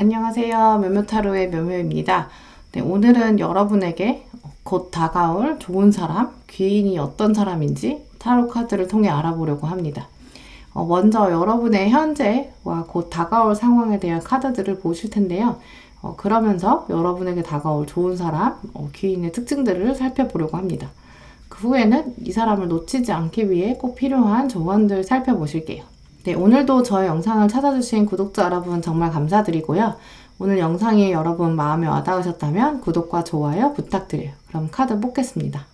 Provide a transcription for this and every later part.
안녕하세요. 묘묘타로의 묘묘입니다. 네, 오늘은 여러분에게 곧 다가올 좋은 사람, 귀인이 어떤 사람인지 타로 카드를 통해 알아보려고 합니다. 먼저 여러분의 현재와 곧 다가올 상황에 대한 카드들을 보실 텐데요. 그러면서 여러분에게 다가올 좋은 사람, 귀인의 특징들을 살펴보려고 합니다. 그 후에는 이 사람을 놓치지 않기 위해 꼭 필요한 조언들 살펴보실게요. 네, 오늘도 저의 영상을 찾아주신 구독자 여러분 정말 감사드리고요. 오늘 영상이 여러분 마음에 와닿으셨다면 구독과 좋아요 부탁드려요. 그럼 카드 뽑겠습니다.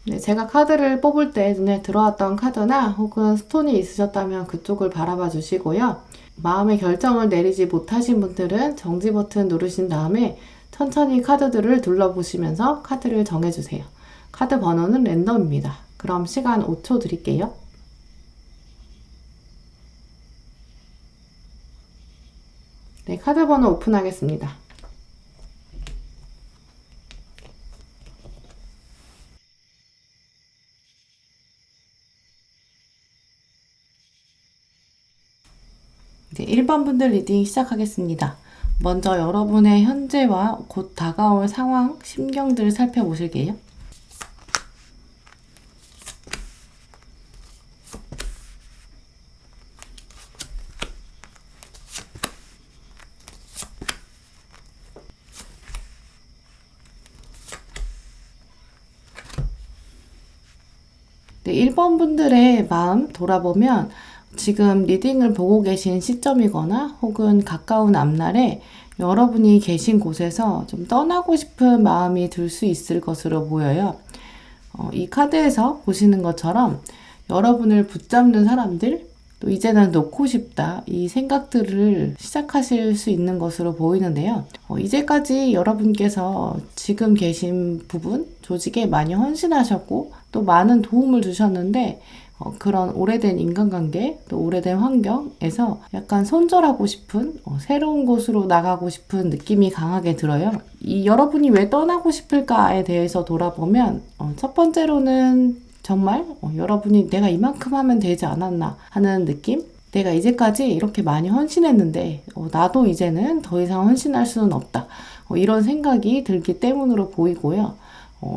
네, 제가 카드를 뽑을 때 눈에 들어왔던 카드나 혹은 스톤이 있으셨다면 그쪽을 바라봐 주시고요. 마음의 결정을 내리지 못하신 분들은 정지 버튼 누르신 다음에 천천히 카드들을 둘러보시면서 카드를 정해주세요. 카드 번호는 랜덤입니다. 그럼 시간 5초 드릴게요. 네, 카드 번호 오픈하겠습니다. 네, 1번 분들 리딩 시작하겠습니다. 먼저 여러분의 현재와 곧 다가올 상황, 심경들을 살펴보실게요. 네, 1번 분들의 마음 돌아보면 지금 리딩을 보고 계신 시점이거나 혹은 가까운 앞날에 여러분이 계신 곳에서 좀 떠나고 싶은 마음이 들 수 있을 것으로 보여요. 이 카드에서 보시는 것처럼 여러분을 붙잡는 사람들, 또 이제는 놓고 싶다. 이 생각들을 시작하실 수 있는 것으로 보이는데요. 이제까지 여러분께서 지금 계신 부분, 조직에 많이 헌신하셨고 또 많은 도움을 주셨는데 그런 오래된 인간관계, 또 오래된 환경에서 약간 손절하고 싶은 새로운 곳으로 나가고 싶은 느낌이 강하게 들어요. 이 여러분이 왜 떠나고 싶을까에 대해서 돌아보면 첫 번째로는 정말 여러분이 내가 이만큼 하면 되지 않았나 하는 느낌? 내가 이제까지 이렇게 많이 헌신했는데 나도 이제는 더 이상 헌신할 수는 없다. 이런 생각이 들기 때문으로 보이고요.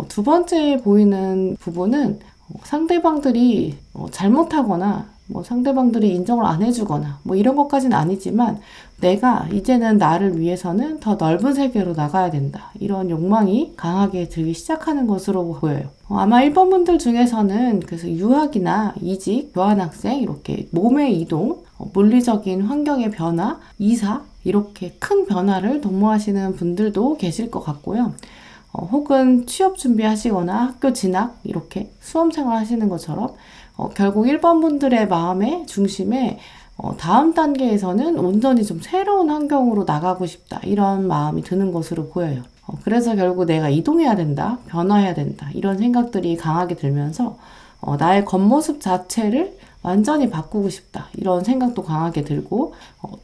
두 번째 보이는 부분은 상대방들이 잘못하거나 상대방들이 인정을 안 해주거나 이런 것까지는 아니지만 내가 이제는 나를 위해서는 더 넓은 세계로 나가야 된다. 이런 욕망이 강하게 들기 시작하는 것으로 보여요. 아마 1번 분들 중에서는 그래서 유학이나 이직, 교환학생, 이렇게 몸의 이동, 물리적인 환경의 변화, 이사 이렇게 큰 변화를 도모하시는 분들도 계실 것 같고요. 혹은 취업 준비하시거나 학교 진학 이렇게 수험생활 하시는 것처럼 결국 1번 분들의 마음의 중심에 다음 단계에서는 온전히 좀 새로운 환경으로 나가고 싶다 이런 마음이 드는 것으로 보여요. 그래서 결국 내가 이동해야 된다, 변화해야 된다 이런 생각들이 강하게 들면서 나의 겉모습 자체를 완전히 바꾸고 싶다 이런 생각도 강하게 들고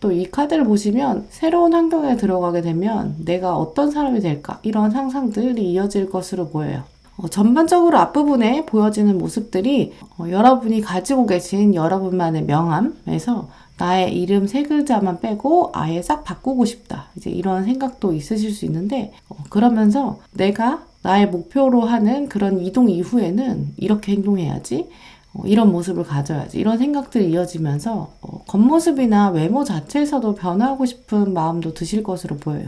또 이 카드를 보시면 새로운 환경에 들어가게 되면 내가 어떤 사람이 될까 이런 상상들이 이어질 것으로 보여요. 전반적으로 앞부분에 보여지는 모습들이 여러분이 가지고 계신 여러분만의 명함에서 나의 이름 3글자만 빼고 아예 싹 바꾸고 싶다 이제 이런 생각도 있으실 수 있는데 그러면서 내가 나의 목표로 하는 그런 이동 이후에는 이렇게 행동해야지 이런 모습을 가져야지 이런 생각들이 이어지면서 겉모습이나 외모 자체에서도 변화하고 싶은 마음도 드실 것으로 보여요.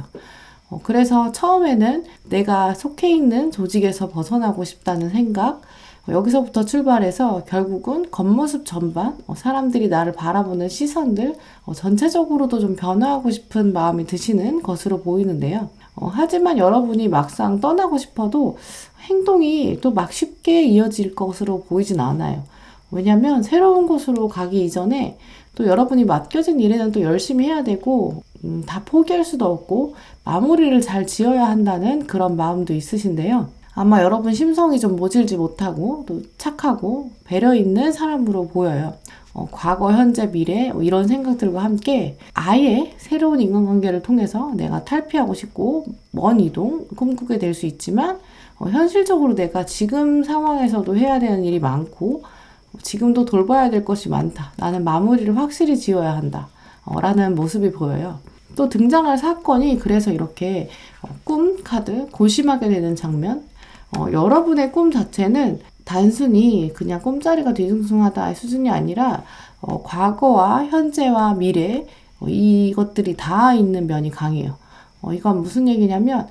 그래서 처음에는 내가 속해 있는 조직에서 벗어나고 싶다는 생각 여기서부터 출발해서 결국은 겉모습 전반 사람들이 나를 바라보는 시선들 전체적으로도 좀 변화하고 싶은 마음이 드시는 것으로 보이는데요. 하지만 여러분이 막상 떠나고 싶어도 행동이 또 막 쉽게 이어질 것으로 보이진 않아요. 왜냐면 새로운 곳으로 가기 이전에 또 여러분이 맡겨진 일에는 또 열심히 해야 되고 다 포기할 수도 없고 마무리를 잘 지어야 한다는 그런 마음도 있으신데요. 아마 여러분 심성이 좀 모질지 못하고 또 착하고 배려 있는 사람으로 보여요. 과거, 현재, 미래 이런 생각들과 함께 아예 새로운 인간관계를 통해서 내가 탈피하고 싶고 먼 이동 꿈꾸게 될 수 있지만 현실적으로 내가 지금 상황에서도 해야 되는 일이 많고 지금도 돌봐야 될 것이 많다. 나는 마무리를 확실히 지어야 한다. 라는 모습이 보여요. 또 등장할 사건이 그래서 이렇게 꿈 카드 고심하게 되는 장면 여러분의 꿈 자체는 단순히 그냥 꿈자리가 뒤숭숭하다의 수준이 아니라 과거와 현재와 미래 이것들이 다 있는 면이 강해요. 이건 무슨 얘기냐면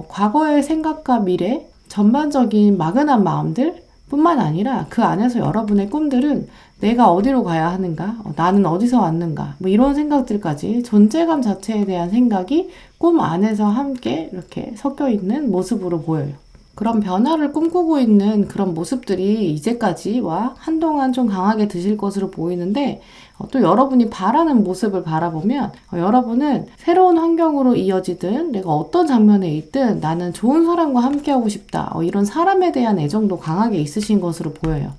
과거의 생각과 미래 전반적인 막연한 마음들 뿐만 아니라 그 안에서 여러분의 꿈들은 내가 어디로 가야 하는가? 나는 어디서 왔는가? 이런 생각들까지 존재감 자체에 대한 생각이 꿈 안에서 함께 이렇게 섞여 있는 모습으로 보여요. 그런 변화를 꿈꾸고 있는 그런 모습들이 이제까지와 한동안 좀 강하게 드실 것으로 보이는데 또 여러분이 바라는 모습을 바라보면 여러분은 새로운 환경으로 이어지든 내가 어떤 장면에 있든 나는 좋은 사람과 함께하고 싶다. 이런 사람에 대한 애정도 강하게 있으신 것으로 보여요.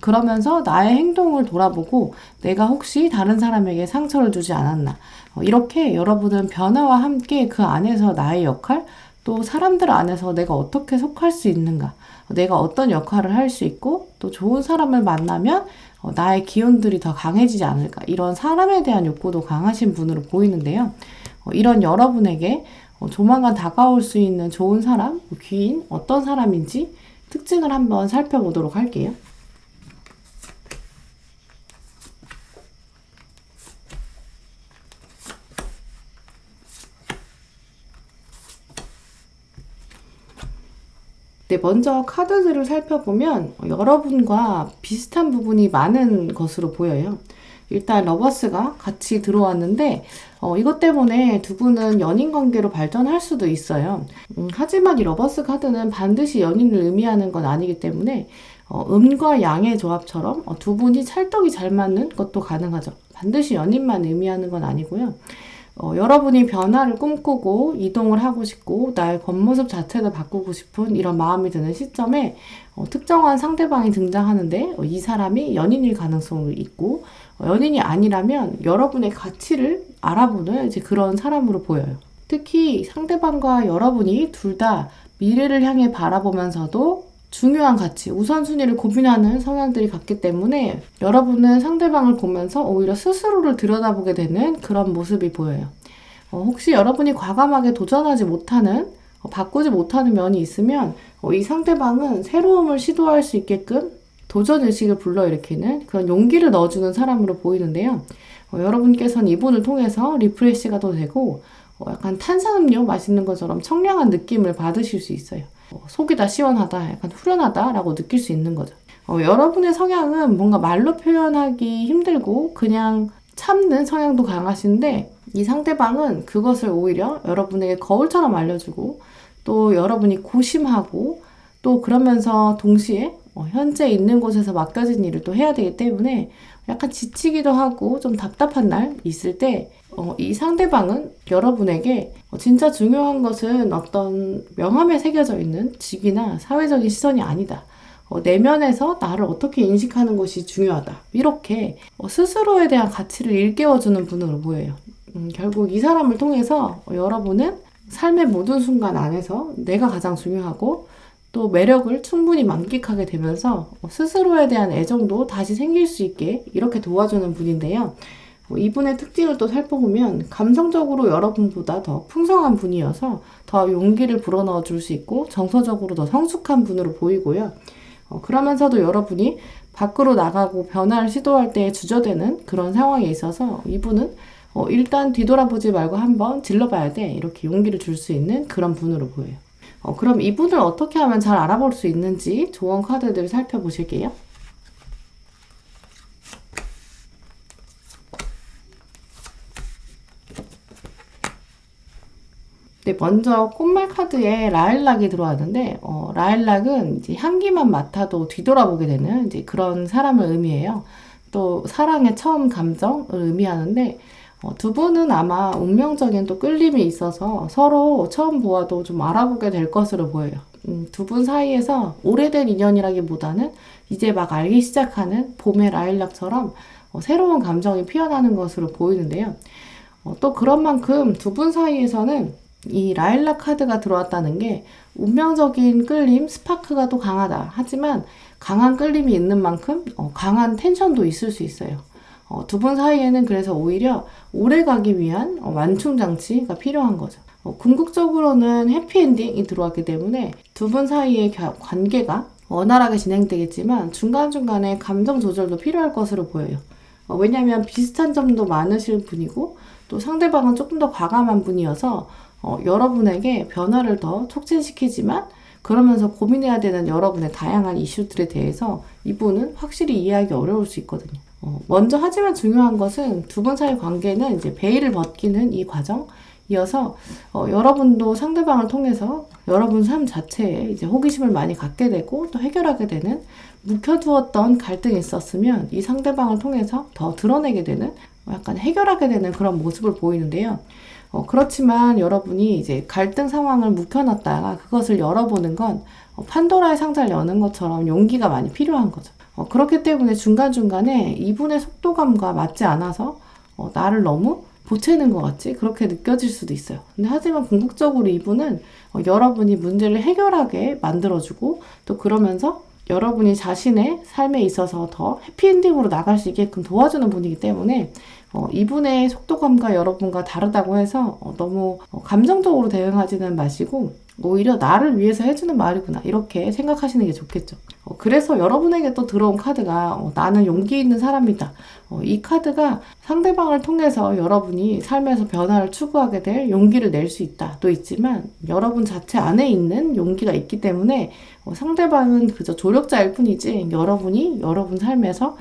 그러면서 나의 행동을 돌아보고 내가 혹시 다른 사람에게 상처를 주지 않았나. 이렇게 여러분은 변화와 함께 그 안에서 나의 역할 또 사람들 안에서 내가 어떻게 속할 수 있는가, 내가 어떤 역할을 할 수 있고 또 좋은 사람을 만나면 나의 기운들이 더 강해지지 않을까 이런 사람에 대한 욕구도 강하신 분으로 보이는데요. 이런 여러분에게 조만간 다가올 수 있는 좋은 사람, 귀인 어떤 사람인지 특징을 한번 살펴보도록 할게요. 네, 먼저 카드들을 살펴보면 여러분과 비슷한 부분이 많은 것으로 보여요. 일단 러버스가 같이 들어왔는데 이것 때문에 두 분은 연인 관계로 발전할 수도 있어요. 하지만 이 러버스 카드는 반드시 연인을 의미하는 건 아니기 때문에 음과 양의 조합처럼 두 분이 찰떡이 잘 맞는 것도 가능하죠. 반드시 연인만 의미하는 건 아니고요. 여러분이 변화를 꿈꾸고 이동을 하고 싶고 나의 겉모습 자체도 바꾸고 싶은 이런 마음이 드는 시점에 특정한 상대방이 등장하는데 이 사람이 연인일 가능성이 있고 연인이 아니라면 여러분의 가치를 알아보는 이제 그런 사람으로 보여요. 특히 상대방과 여러분이 둘 다 미래를 향해 바라보면서도 중요한 가치, 우선순위를 고민하는 성향들이 같기 때문에 여러분은 상대방을 보면서 오히려 스스로를 들여다보게 되는 그런 모습이 보여요. 혹시 여러분이 과감하게 도전하지 못하는, 바꾸지 못하는 면이 있으면 이 상대방은 새로움을 시도할 수 있게끔 도전의식을 불러일으키는 그런 용기를 넣어주는 사람으로 보이는데요. 여러분께서는 이분을 통해서 리프레시가 더 되고 약간 탄산음료 마시는 것처럼 청량한 느낌을 받으실 수 있어요. 속이 다 시원하다, 약간 후련하다라고 느낄 수 있는 거죠. 여러분의 성향은 뭔가 말로 표현하기 힘들고 그냥 참는 성향도 강하신데 이 상대방은 그것을 오히려 여러분에게 거울처럼 알려주고 또 여러분이 고심하고 또 그러면서 동시에 현재 있는 곳에서 맡겨진 일을 또 해야 되기 때문에 약간 지치기도 하고 좀 답답한 날 있을 때 이 상대방은 여러분에게 진짜 중요한 것은 어떤 명함에 새겨져 있는 직위나 사회적인 시선이 아니다. 내면에서 나를 어떻게 인식하는 것이 중요하다. 이렇게 스스로에 대한 가치를 일깨워주는 분으로 보여요. 결국 이 사람을 통해서 여러분은 삶의 모든 순간 안에서 내가 가장 중요하고 또 매력을 충분히 만끽하게 되면서 스스로에 대한 애정도 다시 생길 수 있게 이렇게 도와주는 분인데요. 이분의 특징을 또 살펴보면 감성적으로 여러분보다 더 풍성한 분이어서 더 용기를 불어넣어 줄 수 있고 정서적으로 더 성숙한 분으로 보이고요. 그러면서도 여러분이 밖으로 나가고 변화를 시도할 때 주저되는 그런 상황에 있어서 이분은 일단 뒤돌아보지 말고 한번 질러봐야 돼. 이렇게 용기를 줄 수 있는 그런 분으로 보여요. 그럼 이분을 어떻게 하면 잘 알아볼 수 있는지 조언 카드들 살펴보실게요. 네, 먼저 꽃말 카드에 라일락이 들어왔는데 라일락은 이제 향기만 맡아도 뒤돌아보게 되는 이제 그런 사람을 의미해요. 또 사랑의 처음 감정을 의미하는데 두 분은 아마 운명적인 또 끌림이 있어서 서로 처음 보아도 좀 알아보게 될 것으로 보여요. 두 분 사이에서 오래된 인연이라기보다는 이제 막 알기 시작하는 봄의 라일락처럼 새로운 감정이 피어나는 것으로 보이는데요. 또 그런 만큼 두 분 사이에서는 이 라일락 카드가 들어왔다는 게 운명적인 끌림, 스파크가 또 강하다. 하지만 강한 끌림이 있는 만큼 강한 텐션도 있을 수 있어요. 두 분 사이에는 그래서 오히려 오래 가기 위한 완충장치가 필요한 거죠. 궁극적으로는 해피엔딩이 들어왔기 때문에 두 분 사이의 관계가 원활하게 진행되겠지만 중간중간에 감정 조절도 필요할 것으로 보여요. 왜냐하면 비슷한 점도 많으실 분이고 또 상대방은 조금 더 과감한 분이어서 여러분에게 변화를 더 촉진시키지만 그러면서 고민해야 되는 여러분의 다양한 이슈들에 대해서 이분은 확실히 이해하기 어려울 수 있거든요. 먼저 하지만 중요한 것은 두 분 사이 관계는 이제 베일을 벗기는 이 과정이어서 여러분도 상대방을 통해서 여러분 삶 자체에 이제 호기심을 많이 갖게 되고 또 해결하게 되는 묵혀두었던 갈등이 있었으면 이 상대방을 통해서 더 드러내게 되는 약간 해결하게 되는 그런 모습을 보이는데요. 그렇지만 여러분이 이제 갈등 상황을 묵혀놨다가 그것을 열어보는 건 판도라의 상자를 여는 것처럼 용기가 많이 필요한 거죠. 그렇기 때문에 중간중간에 이분의 속도감과 맞지 않아서 나를 너무 보채는 것 같지? 그렇게 느껴질 수도 있어요. 근데 하지만 궁극적으로 이분은 여러분이 문제를 해결하게 만들어주고 또 그러면서 여러분이 자신의 삶에 있어서 더 해피엔딩으로 나갈 수 있게끔 도와주는 분이기 때문에 이분의 속도감과 여러분과 다르다고 해서 너무 감정적으로 대응하지는 마시고 오히려 나를 위해서 해주는 말이구나 이렇게 생각하시는 게 좋겠죠. 그래서 여러분에게 또 들어온 카드가 나는 용기 있는 사람이다. 이 카드가 상대방을 통해서 여러분이 삶에서 변화를 추구하게 될 용기를 낼 수 있다. 또 있지만 여러분 자체 안에 있는 용기가 있기 때문에 상대방은 그저 조력자일 뿐이지 여러분이 여러분 삶에서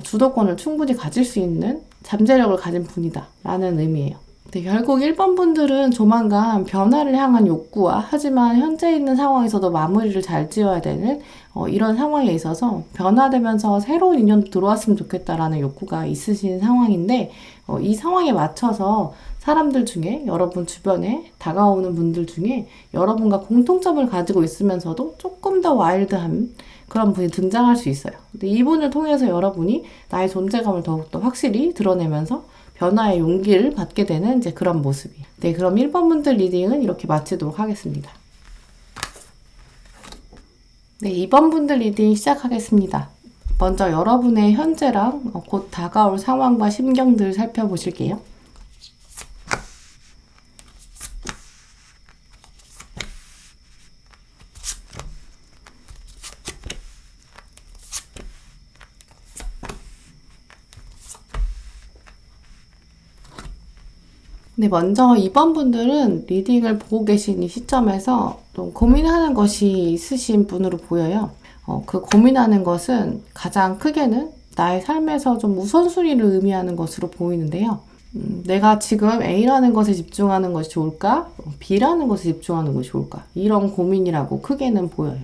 주도권을 충분히 가질 수 있는 잠재력을 가진 분이다 라는 의미예요. 네, 결국 1번 분들은 조만간 변화를 향한 욕구와 하지만 현재 있는 상황에서도 마무리를 잘 지어야 되는 이런 상황에 있어서 변화되면서 새로운 인연도 들어왔으면 좋겠다라는 욕구가 있으신 상황인데 이 상황에 맞춰서 사람들 중에 여러분 주변에 다가오는 분들 중에 여러분과 공통점을 가지고 있으면서도 조금 더 와일드한 그런 분이 등장할 수 있어요. 근데 이분을 통해서 여러분이 나의 존재감을 더욱더 확실히 드러내면서 변화의 용기를 받게 되는 이제 그런 모습이에요. 네, 그럼 1번 분들 리딩은 이렇게 마치도록 하겠습니다. 네, 2번 분들 리딩 시작하겠습니다. 먼저 여러분의 현재랑 곧 다가올 상황과 심경들을 살펴보실게요. 네, 먼저 2번 분들은 리딩을 보고 계신 이 시점에서 좀 고민하는 것이 있으신 분으로 보여요. 그 고민하는 것은 가장 크게는 나의 삶에서 좀 우선순위를 의미하는 것으로 보이는데요. 내가 지금 A라는 것에 집중하는 것이 좋을까? B라는 것에 집중하는 것이 좋을까? 이런 고민이라고 크게는 보여요.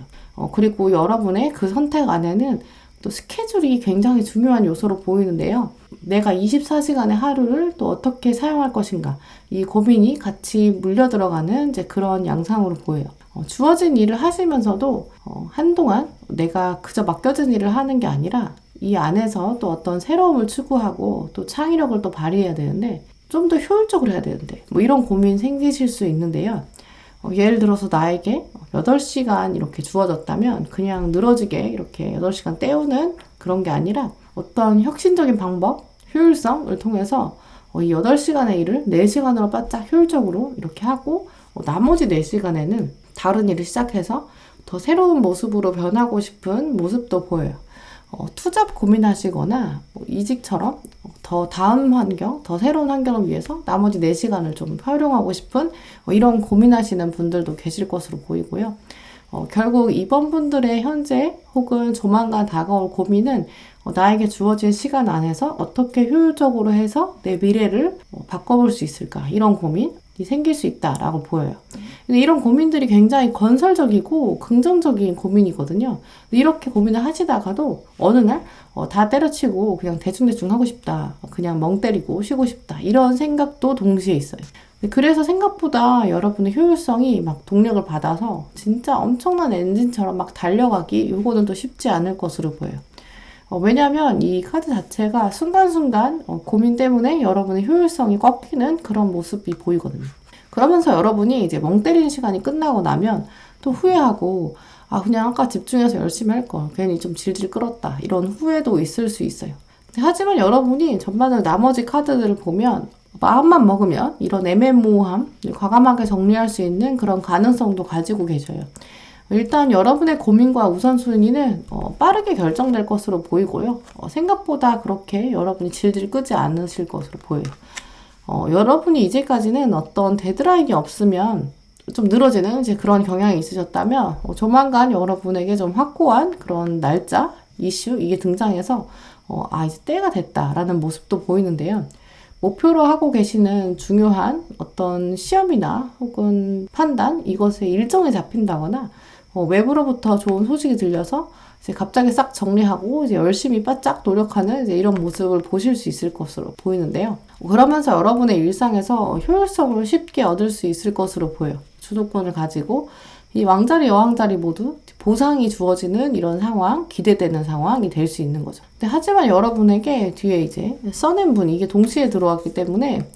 그리고 여러분의 그 선택 안에는 또 스케줄이 굉장히 중요한 요소로 보이는데요. 내가 24시간의 하루를 또 어떻게 사용할 것인가 이 고민이 같이 물려 들어가는 이제 그런 양상으로 보여요. 주어진 일을 하시면서도 한동안 내가 그저 맡겨진 일을 하는 게 아니라 이 안에서 또 어떤 새로움을 추구하고 또 창의력을 또 발휘해야 되는데 좀 더 효율적으로 해야 되는데 뭐 이런 고민 생기실 수 있는데요. 예를 들어서 나에게 8시간 이렇게 주어졌다면 그냥 늘어지게 이렇게 8시간 때우는 그런 게 아니라 어떤 혁신적인 방법, 효율성을 통해서 이 8시간의 일을 4시간으로 바짝 효율적으로 이렇게 하고 나머지 4시간에는 다른 일을 시작해서 더 새로운 모습으로 변하고 싶은 모습도 보여요. 투잡 고민하시거나 이직처럼 더 다음 환경, 더 새로운 환경을 위해서 나머지 4시간을 좀 활용하고 싶은 이런 고민하시는 분들도 계실 것으로 보이고요. 결국 이번 분들의 현재 혹은 조만간 다가올 고민은 나에게 주어진 시간 안에서 어떻게 효율적으로 해서 내 미래를 바꿔볼 수 있을까 이런 고민이 생길 수 있다라고 보여요. 근데 이런 고민들이 굉장히 건설적이고 긍정적인 고민이거든요. 이렇게 고민을 하시다가도 어느 날 다 때려치고 그냥 대충대충 하고 싶다. 그냥 멍 때리고 쉬고 싶다. 이런 생각도 동시에 있어요. 그래서 생각보다 여러분의 효율성이 막 동력을 받아서 진짜 엄청난 엔진처럼 막 달려가기 요거는 또 쉽지 않을 것으로 보여요. 왜냐하면 이 카드 자체가 순간순간 고민 때문에 여러분의 효율성이 꺾이는 그런 모습이 보이거든요. 그러면서 여러분이 이제 멍 때리는 시간이 끝나고 나면 또 후회하고 그냥 아까 집중해서 열심히 할 걸 괜히 좀 질질 끌었다 이런 후회도 있을 수 있어요. 하지만 여러분이 전반적으로 나머지 카드들을 보면 마음만 먹으면 이런 애매모호함 과감하게 정리할 수 있는 그런 가능성도 가지고 계셔요. 일단 여러분의 고민과 우선순위는 빠르게 결정될 것으로 보이고요. 생각보다 그렇게 여러분이 질질 끄지 않으실 것으로 보여요. 여러분이 이제까지는 어떤 데드라인이 없으면 좀 늘어지는 이제 그런 경향이 있으셨다면 조만간 여러분에게 좀 확고한 그런 날짜, 이슈 이게 등장해서 이제 때가 됐다라는 모습도 보이는데요. 목표로 하고 계시는 중요한 어떤 시험이나 혹은 판단 이것에 일정이 잡힌다거나 외부로부터 좋은 소식이 들려서 이제 갑자기 싹 정리하고 이제 열심히 바짝 노력하는 이제 이런 모습을 보실 수 있을 것으로 보이는데요. 그러면서 여러분의 일상에서 효율성을 쉽게 얻을 수 있을 것으로 보여요. 주도권을 가지고 이 왕자리, 여왕자리 모두 보상이 주어지는 이런 상황, 기대되는 상황이 될 수 있는 거죠. 근데 하지만 여러분에게 뒤에 이제 써낸분이 이게 동시에 들어왔기 때문에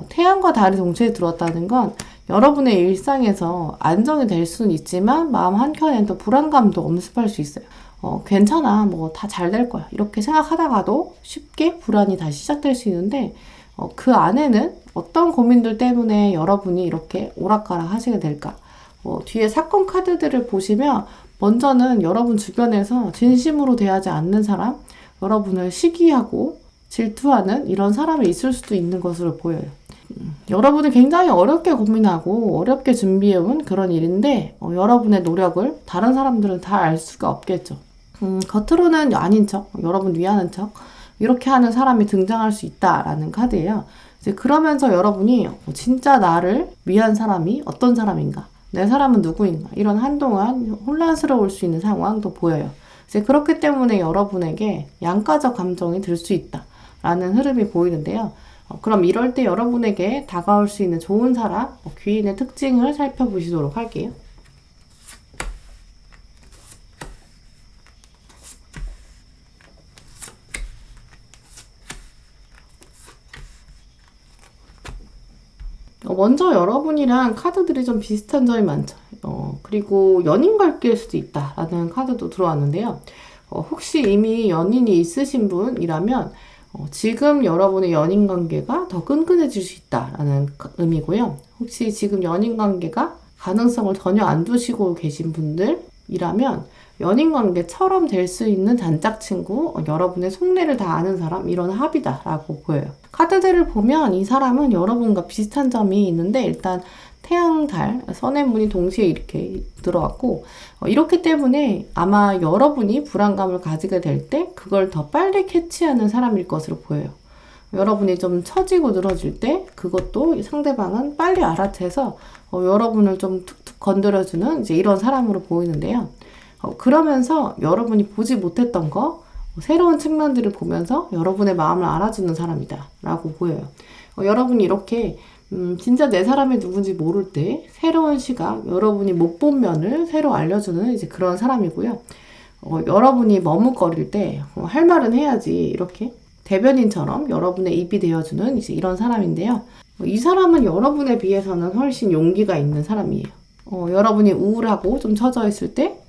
태양과 달이 동시에 들어왔다는 건 여러분의 일상에서 안정이 될 수는 있지만 마음 한켠엔 또 불안감도 엄습할 수 있어요. 괜찮아, 뭐 다 잘 될 거야 이렇게 생각하다가도 쉽게 불안이 다시 시작될 수 있는데 그 안에는 어떤 고민들 때문에 여러분이 이렇게 오락가락 하시게 될까? 뒤에 사건 카드들을 보시면 먼저는 여러분 주변에서 진심으로 대하지 않는 사람, 여러분을 시기하고 질투하는 이런 사람이 있을 수도 있는 것으로 보여요. 여러분이 굉장히 어렵게 고민하고 어렵게 준비해온 그런 일인데 여러분의 노력을 다른 사람들은 다 알 수가 없겠죠. 겉으로는 아닌 척, 여러분 위하는 척 이렇게 하는 사람이 등장할 수 있다라는 카드예요. 이제 그러면서 여러분이 진짜 나를 위한 사람이 어떤 사람인가, 내 사람은 누구인가, 이런 한동안 혼란스러울 수 있는 상황도 보여요. 이제 그렇기 때문에 여러분에게 양가적 감정이 들 수 있다라는 흐름이 보이는데요. 그럼 이럴 때 여러분에게 다가올 수 있는 좋은 사람, 귀인의 특징을 살펴보시도록 할게요. 먼저 여러분이랑 카드들이 좀 비슷한 점이 많죠. 그리고 연인 관계일 수도 있다라는 카드도 들어왔는데요. 혹시 이미 연인이 있으신 분이라면 지금 여러분의 연인 관계가 더 끈끈해질 수 있다라는 의미고요. 혹시 지금 연인 관계가 가능성을 전혀 안 두시고 계신 분들이라면 연인 관계처럼 될 수 있는 단짝 친구, 여러분의 속내를 다 아는 사람, 이런 합이다라고 보여요. 카드들을 보면 이 사람은 여러분과 비슷한 점이 있는데 일단 태양, 달, 선의 문이 동시에 이렇게 들어왔고 이렇기 때문에 아마 여러분이 불안감을 가지게 될 때 그걸 더 빨리 캐치하는 사람일 것으로 보여요. 여러분이 좀 처지고 늘어질 때 그것도 상대방은 빨리 알아채서 여러분을 좀 툭툭 건드려주는 이제 이런 사람으로 보이는데요. 그러면서 여러분이 보지 못했던 거, 새로운 측면들을 보면서 여러분의 마음을 알아주는 사람이다 라고 보여요. 여러분이 이렇게 진짜 내 사람이 누군지 모를 때 새로운 시각, 여러분이 못 본 면을 새로 알려주는 이제 그런 사람이고요. 여러분이 머뭇거릴 때 할 말은 해야지 이렇게 대변인처럼 여러분의 입이 되어주는 이제 이런 사람인데요. 이 사람은 여러분에 비해서는 훨씬 용기가 있는 사람이에요. 여러분이 우울하고 좀 처져 있을 때,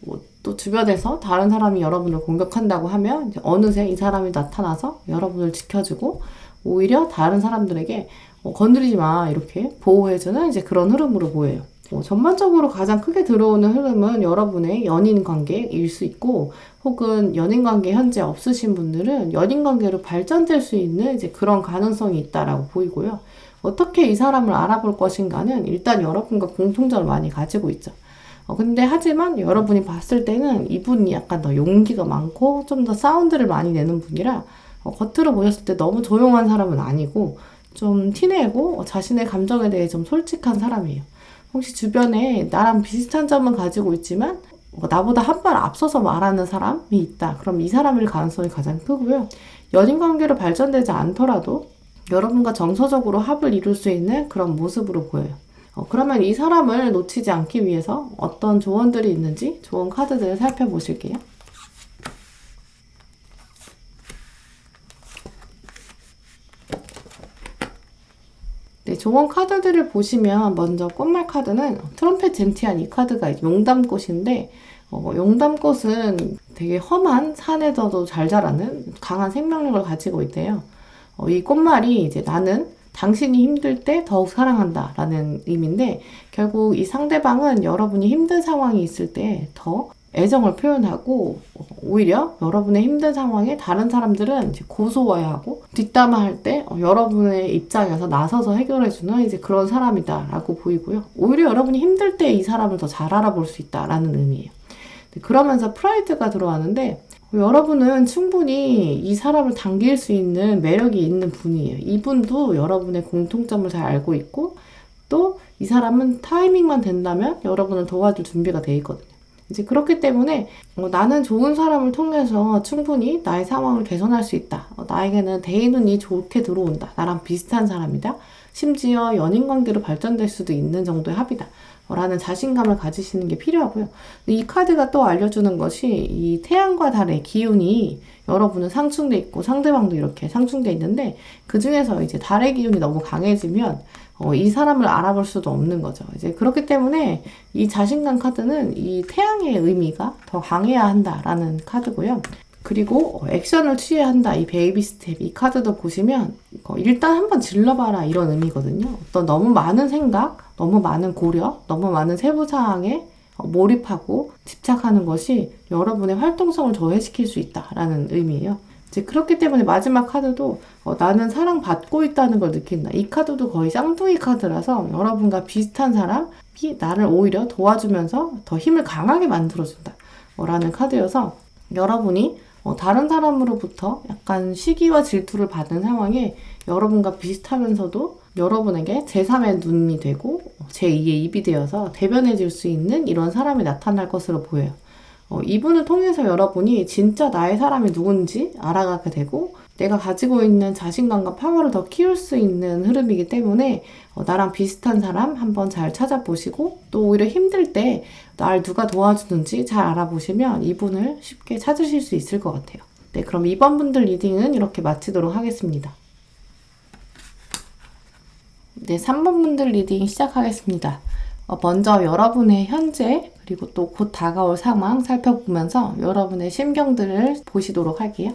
또 주변에서 다른 사람이 여러분을 공격한다고 하면 이제 어느새 이 사람이 나타나서 여러분을 지켜주고 오히려 다른 사람들에게 건드리지 마 이렇게 보호해주는 이제 그런 흐름으로 보여요. 전반적으로 가장 크게 들어오는 흐름은 여러분의 연인 관계일 수 있고 혹은 연인 관계 현재 없으신 분들은 연인 관계로 발전될 수 있는 이제 그런 가능성이 있다라고 보이고요. 어떻게 이 사람을 알아볼 것인가는 일단 여러분과 공통점을 많이 가지고 있죠. 근데 하지만 여러분이 봤을 때는 이분이 약간 더 용기가 많고 좀 더 사운드를 많이 내는 분이라 겉으로 보셨을 때 너무 조용한 사람은 아니고 좀 티내고 자신의 감정에 대해 좀 솔직한 사람이에요. 혹시 주변에 나랑 비슷한 점은 가지고 있지만 나보다 한 발 앞서서 말하는 사람이 있다. 그럼 이 사람일 가능성이 가장 크고요. 연인 관계로 발전되지 않더라도 여러분과 정서적으로 합을 이룰 수 있는 그런 모습으로 보여요. 그러면 이 사람을 놓치지 않기 위해서 어떤 조언들이 있는지 좋은 카드들을 살펴보실게요. 네, 조언 카드들을 보시면 먼저 꽃말 카드는 트럼펫 젠티안 이 카드가 용담꽃인데 용담꽃은 되게 험한 산에서도 잘 자라는 강한 생명력을 가지고 있대요. 이 꽃말이 이제 나는 당신이 힘들 때 더욱 사랑한다 라는 의미인데 결국 이 상대방은 여러분이 힘든 상황이 있을 때 더 애정을 표현하고 오히려 여러분의 힘든 상황에 다른 사람들은 이제 고소해하고 뒷담화할 때 여러분의 입장에서 나서서 해결해주는 이제 그런 사람이다 라고 보이고요. 오히려 여러분이 힘들 때 이 사람을 더 잘 알아볼 수 있다라는 의미예요. 그러면서 프라이드가 들어왔는데 여러분은 충분히 이 사람을 당길 수 있는 매력이 있는 분이에요. 이분도 여러분의 공통점을 잘 알고 있고 또 이 사람은 타이밍만 된다면 여러분을 도와줄 준비가 돼 있거든요. 이제 그렇기 때문에 나는 좋은 사람을 통해서 충분히 나의 상황을 개선할 수 있다. 나에게는 대인운이 좋게 들어온다. 나랑 비슷한 사람이다. 심지어 연인관계로 발전될 수도 있는 정도의 합이다. 라는 자신감을 가지시는 게 필요하고요. 이 카드가 또 알려주는 것이 이 태양과 달의 기운이 여러분은 상충돼 있고 상대방도 이렇게 상충돼 있는데 그 중에서 이제 달의 기운이 너무 강해지면 이 사람을 알아볼 수도 없는 거죠. 이제 그렇기 때문에 이 자신감 카드는 이 태양의 의미가 더 강해야 한다라는 카드고요. 그리고 액션을 취해야 한다. 이 베이비 스텝 이 카드도 보시면 일단 한번 질러봐라 이런 의미거든요. 어떤 너무 많은 생각, 너무 많은 고려, 너무 많은 세부 사항에 몰입하고 집착하는 것이 여러분의 활동성을 저해시킬 수 있다라는 의미예요. 이제 그렇기 때문에 마지막 카드도 나는 사랑받고 있다는 걸 느낀다. 이 카드도 거의 쌍둥이 카드라서 여러분과 비슷한 사람이 나를 오히려 도와주면서 더 힘을 강하게 만들어준다. 라는 카드여서 여러분이 다른 사람으로부터 약간 시기와 질투를 받는 상황에 여러분과 비슷하면서도 여러분에게 제3의 눈이 되고 제2의 입이 되어서 대변해 줄 수 있는 이런 사람이 나타날 것으로 보여요. 이분을 통해서 여러분이 진짜 나의 사람이 누군지 알아가게 되고 내가 가지고 있는 자신감과 파워를 더 키울 수 있는 흐름이기 때문에 나랑 비슷한 사람 한번 잘 찾아보시고 또 오히려 힘들 때 날 누가 도와주는지 잘 알아보시면 이분을 쉽게 찾으실 수 있을 것 같아요. 네, 그럼 이번 분들 리딩은 이렇게 마치도록 하겠습니다. 네, 3번 분들 리딩 시작하겠습니다. 먼저 여러분의 현재 그리고 또 곧 다가올 상황 살펴보면서 여러분의 심경들을 보시도록 할게요.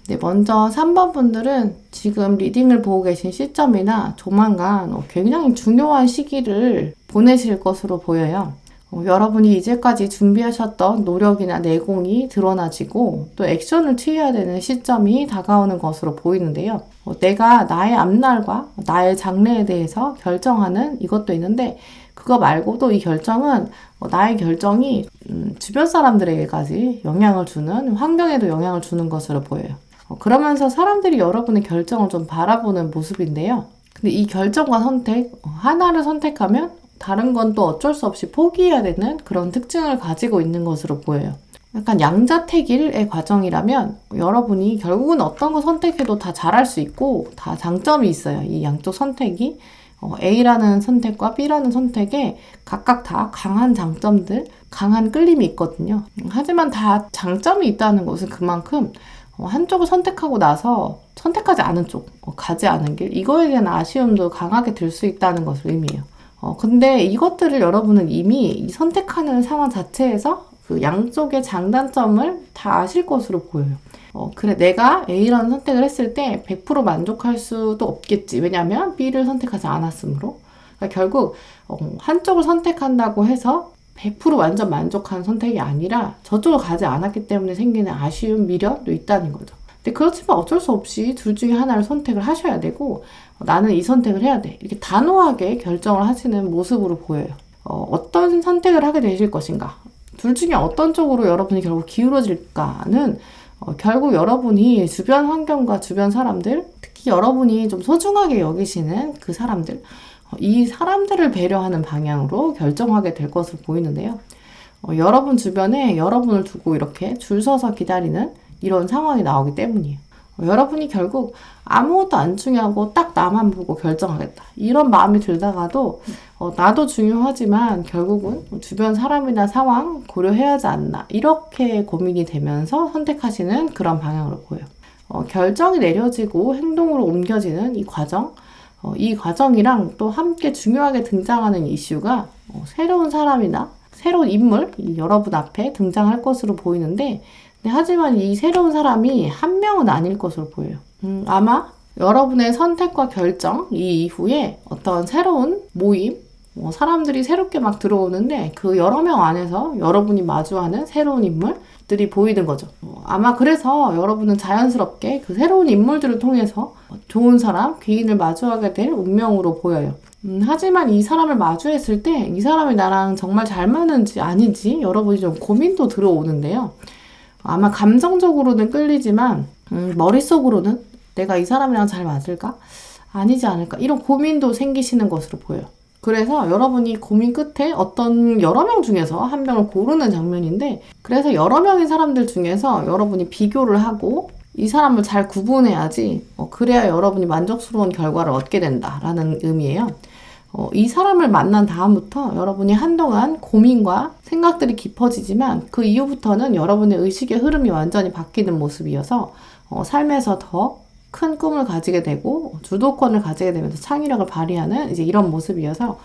네, 먼저 3번 분들은 지금 리딩을 보고 계신 시점이나 조만간 굉장히 중요한 시기를 보내실 것으로 보여요. 여러분이 이제까지 준비하셨던 노력이나 내공이 드러나지고 또 액션을 취해야 되는 시점이 다가오는 것으로 보이는데요. 내가 나의 앞날과 나의 장래에 대해서 결정하는 이것도 있는데 그거 말고도 이 결정은 나의 결정이 주변 사람들에게까지 영향을 주는 환경에도 영향을 주는 것으로 보여요. 그러면서 사람들이 여러분의 결정을 좀 바라보는 모습인데요. 근데 이 결정과 선택, 하나를 선택하면 다른 건 또 어쩔 수 없이 포기해야 되는 그런 특징을 가지고 있는 것으로 보여요. 약간 양자택일의 과정이라면 여러분이 결국은 어떤 거 선택해도 다 잘할 수 있고 다 장점이 있어요. 이 양쪽 선택이 A라는 선택과 B라는 선택에 각각 다 강한 장점들, 강한 끌림이 있거든요. 하지만 다 장점이 있다는 것은 그만큼 한쪽을 선택하고 나서 선택하지 않은 쪽, 가지 않은 길, 이거에 대한 아쉬움도 강하게 들 수 있다는 것을 의미해요. 근데 이것들을 여러분은 이미 이 선택하는 상황 자체에서 그 양쪽의 장단점을 다 아실 것으로 보여요. 그래, 내가 A라는 선택을 했을 때 100% 만족할 수도 없겠지. 왜냐면 B를 선택하지 않았으므로. 그러니까 결국 한쪽을 선택한다고 해서 100% 완전 만족한 선택이 아니라 저쪽을 가지 않았기 때문에 생기는 아쉬움, 미련도 있다는 거죠. 근데 그렇지만 어쩔 수 없이 둘 중에 하나를 선택을 하셔야 되고 나는 이 선택을 해야 돼. 이렇게 단호하게 결정을 하시는 모습으로 보여요. 어떤 선택을 하게 되실 것인가? 둘 중에 어떤 쪽으로 여러분이 결국 기울어질까는 결국 여러분이 주변 환경과 주변 사람들, 특히 여러분이 좀 소중하게 여기시는 그 사람들, 이 사람들을 배려하는 방향으로 결정하게 될 것으로 보이는데요. 여러분 주변에 여러분을 두고 이렇게 줄 서서 기다리는 이런 상황이 나오기 때문이에요. 여러분이 결국 아무것도 안 중요하고 딱 나만 보고 결정하겠다. 이런 마음이 들다가도 나도 중요하지만 결국은 주변 사람이나 상황 고려해야 하지 않나. 이렇게 고민이 되면서 선택하시는 그런 방향으로 보여요. 결정이 내려지고 행동으로 옮겨지는 이 과정, 이 과정이랑 또 함께 중요하게 등장하는 이슈가 새로운 사람이나 새로운 인물이 여러분 앞에 등장할 것으로 보이는데 하지만 이 새로운 사람이 한 명은 아닐 것으로 보여요. 아마 여러분의 선택과 결정 이 이후에 어떤 새로운 모임, 사람들이 새롭게 막 들어오는데 그 여러 명 안에서 여러분이 마주하는 새로운 인물들이 보이는 거죠. 아마 그래서 여러분은 자연스럽게 그 새로운 인물들을 통해서 좋은 사람, 귀인을 마주하게 될 운명으로 보여요. 하지만 이 사람을 마주했을 때 이 사람이 나랑 정말 잘 맞는지 아닌지 여러분이 좀 고민도 들어오는데요. 아마 감정적으로는 끌리지만 머릿속으로는 내가 이 사람이랑 잘 맞을까? 아니지 않을까? 이런 고민도 생기시는 것으로 보여요. 그래서 여러분이 고민 끝에 어떤 여러 명 중에서 한 명을 고르는 장면인데 그래서 여러 명의 사람들 중에서 여러분이 비교를 하고 이 사람을 잘 구분해야지 그래야 여러분이 만족스러운 결과를 얻게 된다라는 의미예요. 이 사람을 만난 다음부터 여러분이 한동안 고민과 생각들이 깊어지지만 그 이후부터는 여러분의 의식의 흐름이 완전히 바뀌는 모습이어서 삶에서 더 큰 꿈을 가지게 되고 주도권을 가지게 되면서 창의력을 발휘하는 이제 이런 모습이어서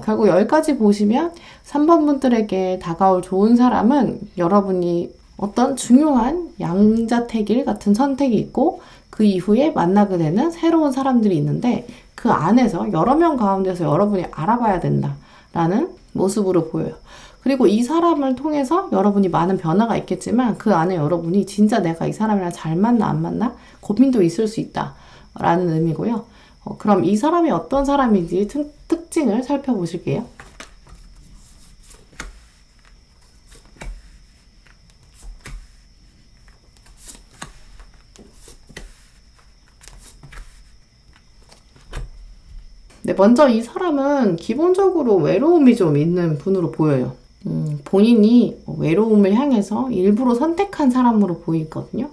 결국 여기까지 보시면 3번 분들에게 다가올 좋은 사람은 여러분이 어떤 중요한 양자택일 같은 선택이 있고 그 이후에 만나게 되는 새로운 사람들이 있는데 그 안에서 여러 명 가운데서 여러분이 알아봐야 된다라는 모습으로 보여요. 그리고 이 사람을 통해서 여러분이 많은 변화가 있겠지만 그 안에 여러분이 진짜 내가 이 사람이랑 잘 맞나 안 맞나 고민도 있을 수 있다라는 의미고요. 그럼 이 사람이 어떤 사람인지 특징을 살펴보실게요. 네, 먼저 이 사람은 기본적으로 외로움이 좀 있는 분으로 보여요. 본인이 외로움을 향해서 일부러 선택한 사람으로 보이거든요.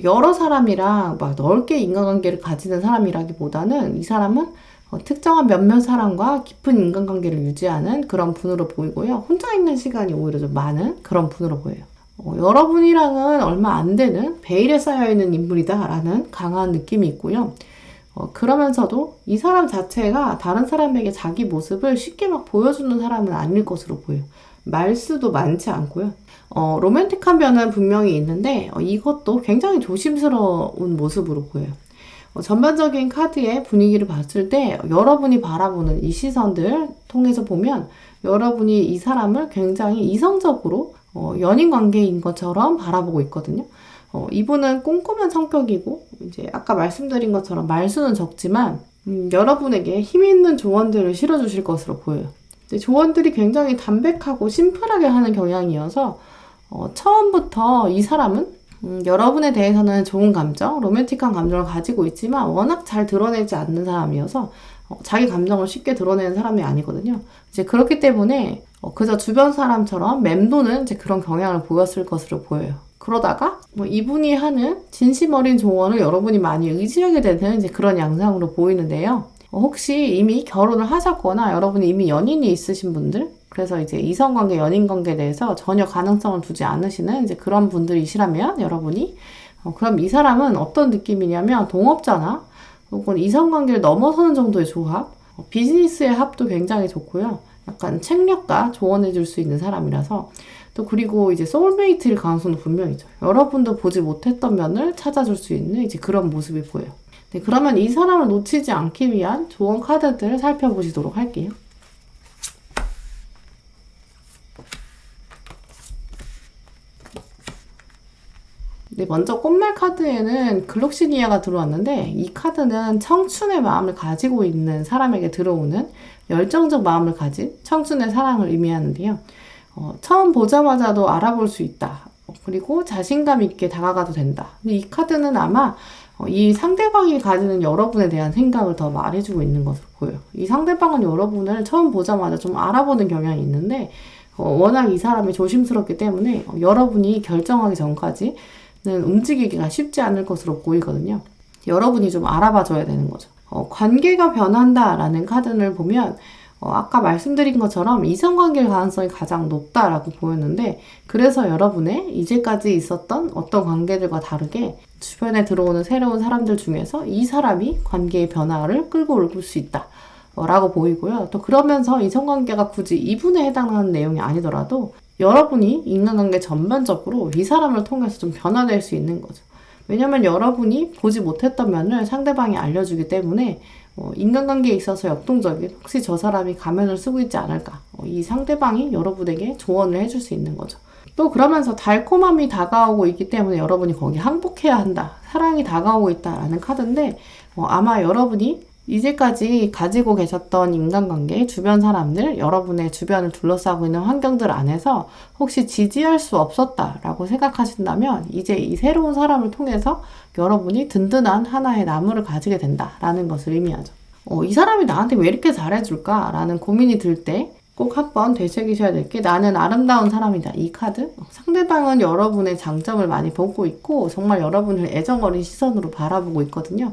여러 사람이랑 막 넓게 인간관계를 가지는 사람이라기보다는 이 사람은 특정한 몇몇 사람과 깊은 인간관계를 유지하는 그런 분으로 보이고요. 혼자 있는 시간이 오히려 좀 많은 그런 분으로 보여요. 여러분이랑은 얼마 안 되는 베일에 쌓여있는 인물이다라는 강한 느낌이 있고요. 그러면서도 이 사람 자체가 다른 사람에게 자기 모습을 쉽게 막 보여주는 사람은 아닐 것으로 보여요. 말수도 많지 않고요. 로맨틱한 면은 분명히 있는데 이것도 굉장히 조심스러운 모습으로 보여요. 전반적인 카드의 분위기를 봤을 때 여러분이 바라보는 이 시선들 통해서 보면 여러분이 이 사람을 굉장히 이성적으로 연인 관계인 것처럼 바라보고 있거든요. 이분은 꼼꼼한 성격이고 이제 아까 말씀드린 것처럼 말수는 적지만 여러분에게 힘 있는 조언들을 실어주실 것으로 보여요. 조언들이 굉장히 담백하고 심플하게 하는 경향이어서 처음부터 이 사람은 여러분에 대해서는 좋은 감정, 로맨틱한 감정을 가지고 있지만 워낙 잘 드러내지 않는 사람이어서 자기 감정을 쉽게 드러내는 사람이 아니거든요. 이제 그렇기 때문에 그저 주변 사람처럼 맴도는 이제 그런 경향을 보였을 것으로 보여요. 그러다가 이분이 하는 진심 어린 조언을 여러분이 많이 의지하게 되는 이제 그런 양상으로 보이는데요. 혹시 이미 결혼을 하셨거나 여러분이 이미 연인이 있으신 분들, 그래서 이제 이성관계, 연인관계에 대해서 전혀 가능성을 두지 않으시는 이제 그런 분들이시라면 여러분이 그럼 이 사람은 어떤 느낌이냐면 동업자나 혹은 이성관계를 넘어서는 정도의 조합, 비즈니스의 합도 굉장히 좋고요. 약간 책략가 조언해 줄 수 있는 사람이라서 또 그리고 이제 소울메이트일 가능성도 분명히죠. 여러분도 보지 못했던 면을 찾아줄 수 있는 이제 그런 모습이 보여요. 네, 그러면 이 사람을 놓치지 않기 위한 조언 카드들을 살펴보시도록 할게요. 네, 먼저 꽃말 카드에는 글록시니아가 들어왔는데 이 카드는 청춘의 마음을 가지고 있는 사람에게 들어오는 열정적 마음을 가진 청춘의 사랑을 의미하는데요. 처음 보자마자도 알아볼 수 있다. 그리고 자신감 있게 다가가도 된다. 근데 이 카드는 아마 이 상대방이 가지는 여러분에 대한 생각을 더 말해주고 있는 것으로 보여요. 이 상대방은 여러분을 처음 보자마자 좀 알아보는 경향이 있는데 워낙 이 사람이 조심스럽기 때문에 여러분이 결정하기 전까지는 움직이기가 쉽지 않을 것으로 보이거든요. 여러분이 좀 알아봐줘야 되는 거죠. 관계가 변한다라는 카드를 보면 아까 말씀드린 것처럼 이성관계의 가능성이 가장 높다라고 보였는데 그래서 여러분의 이제까지 있었던 어떤 관계들과 다르게 주변에 들어오는 새로운 사람들 중에서 이 사람이 관계의 변화를 끌고 올 수 있다 라고 보이고요. 또 그러면서 이성관계가 굳이 이분에 해당하는 내용이 아니더라도 여러분이 인간관계 전반적으로 이 사람을 통해서 좀 변화될 수 있는 거죠. 왜냐면 여러분이 보지 못했던 면을 상대방이 알려주기 때문에 인간관계에 있어서 역동적인 혹시 저 사람이 가면을 쓰고 있지 않을까 이 상대방이 여러분에게 조언을 해줄 수 있는 거죠. 또 그러면서 달콤함이 다가오고 있기 때문에 여러분이 거기 항복해야 한다. 사랑이 다가오고 있다라는 카드인데 아마 여러분이 이제까지 가지고 계셨던 인간관계, 주변 사람들, 여러분의 주변을 둘러싸고 있는 환경들 안에서 혹시 지지할 수 없었다라고 생각하신다면 이제 이 새로운 사람을 통해서 여러분이 든든한 하나의 나무를 가지게 된다라는 것을 의미하죠. 이 사람이 나한테 왜 이렇게 잘해줄까라는 고민이 들 때 꼭 한번 되새기셔야 될 게 나는 아름다운 사람이다. 이 카드. 상대방은 여러분의 장점을 많이 보고 있고 정말 여러분을 애정어린 시선으로 바라보고 있거든요.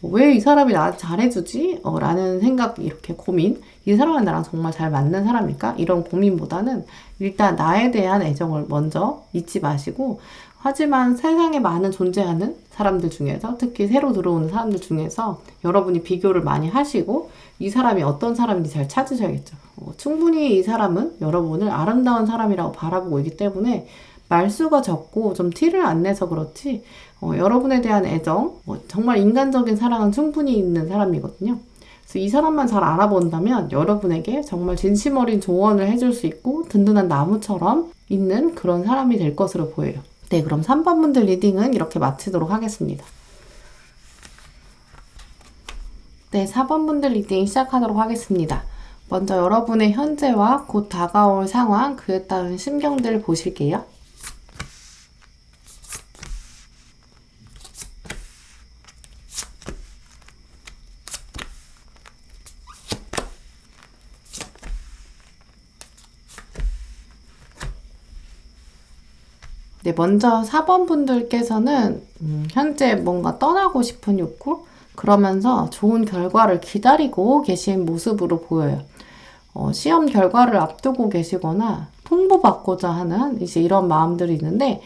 왜 이 사람이 나한테 잘해주지? 라는 생각, 이렇게 고민. 이 사람은 나랑 정말 잘 맞는 사람일까? 이런 고민보다는 일단 나에 대한 애정을 먼저 잊지 마시고 하지만 세상에 많은 존재하는 사람들 중에서 특히 새로 들어오는 사람들 중에서 여러분이 비교를 많이 하시고 이 사람이 어떤 사람인지 잘 찾으셔야겠죠. 충분히 이 사람은 여러분을 아름다운 사람이라고 바라보고 있기 때문에 말수가 적고 좀 티를 안 내서 그렇지 여러분에 대한 애정, 정말 인간적인 사랑은 충분히 있는 사람이거든요. 그래서 이 사람만 잘 알아본다면 여러분에게 정말 진심 어린 조언을 해줄 수 있고 든든한 나무처럼 있는 그런 사람이 될 것으로 보여요. 네, 그럼 3번 분들 리딩은 이렇게 마치도록 하겠습니다. 네, 4번 분들 리딩 시작하도록 하겠습니다. 먼저 여러분의 현재와 곧 다가올 상황, 그에 따른 심경들을 보실게요. 네, 먼저 4번 분들께서는 현재 뭔가 떠나고 싶은 욕구? 그러면서 좋은 결과를 기다리고 계신 모습으로 보여요. 시험 결과를 앞두고 계시거나 통보받고자 하는 이제 이런 마음들이 있는데,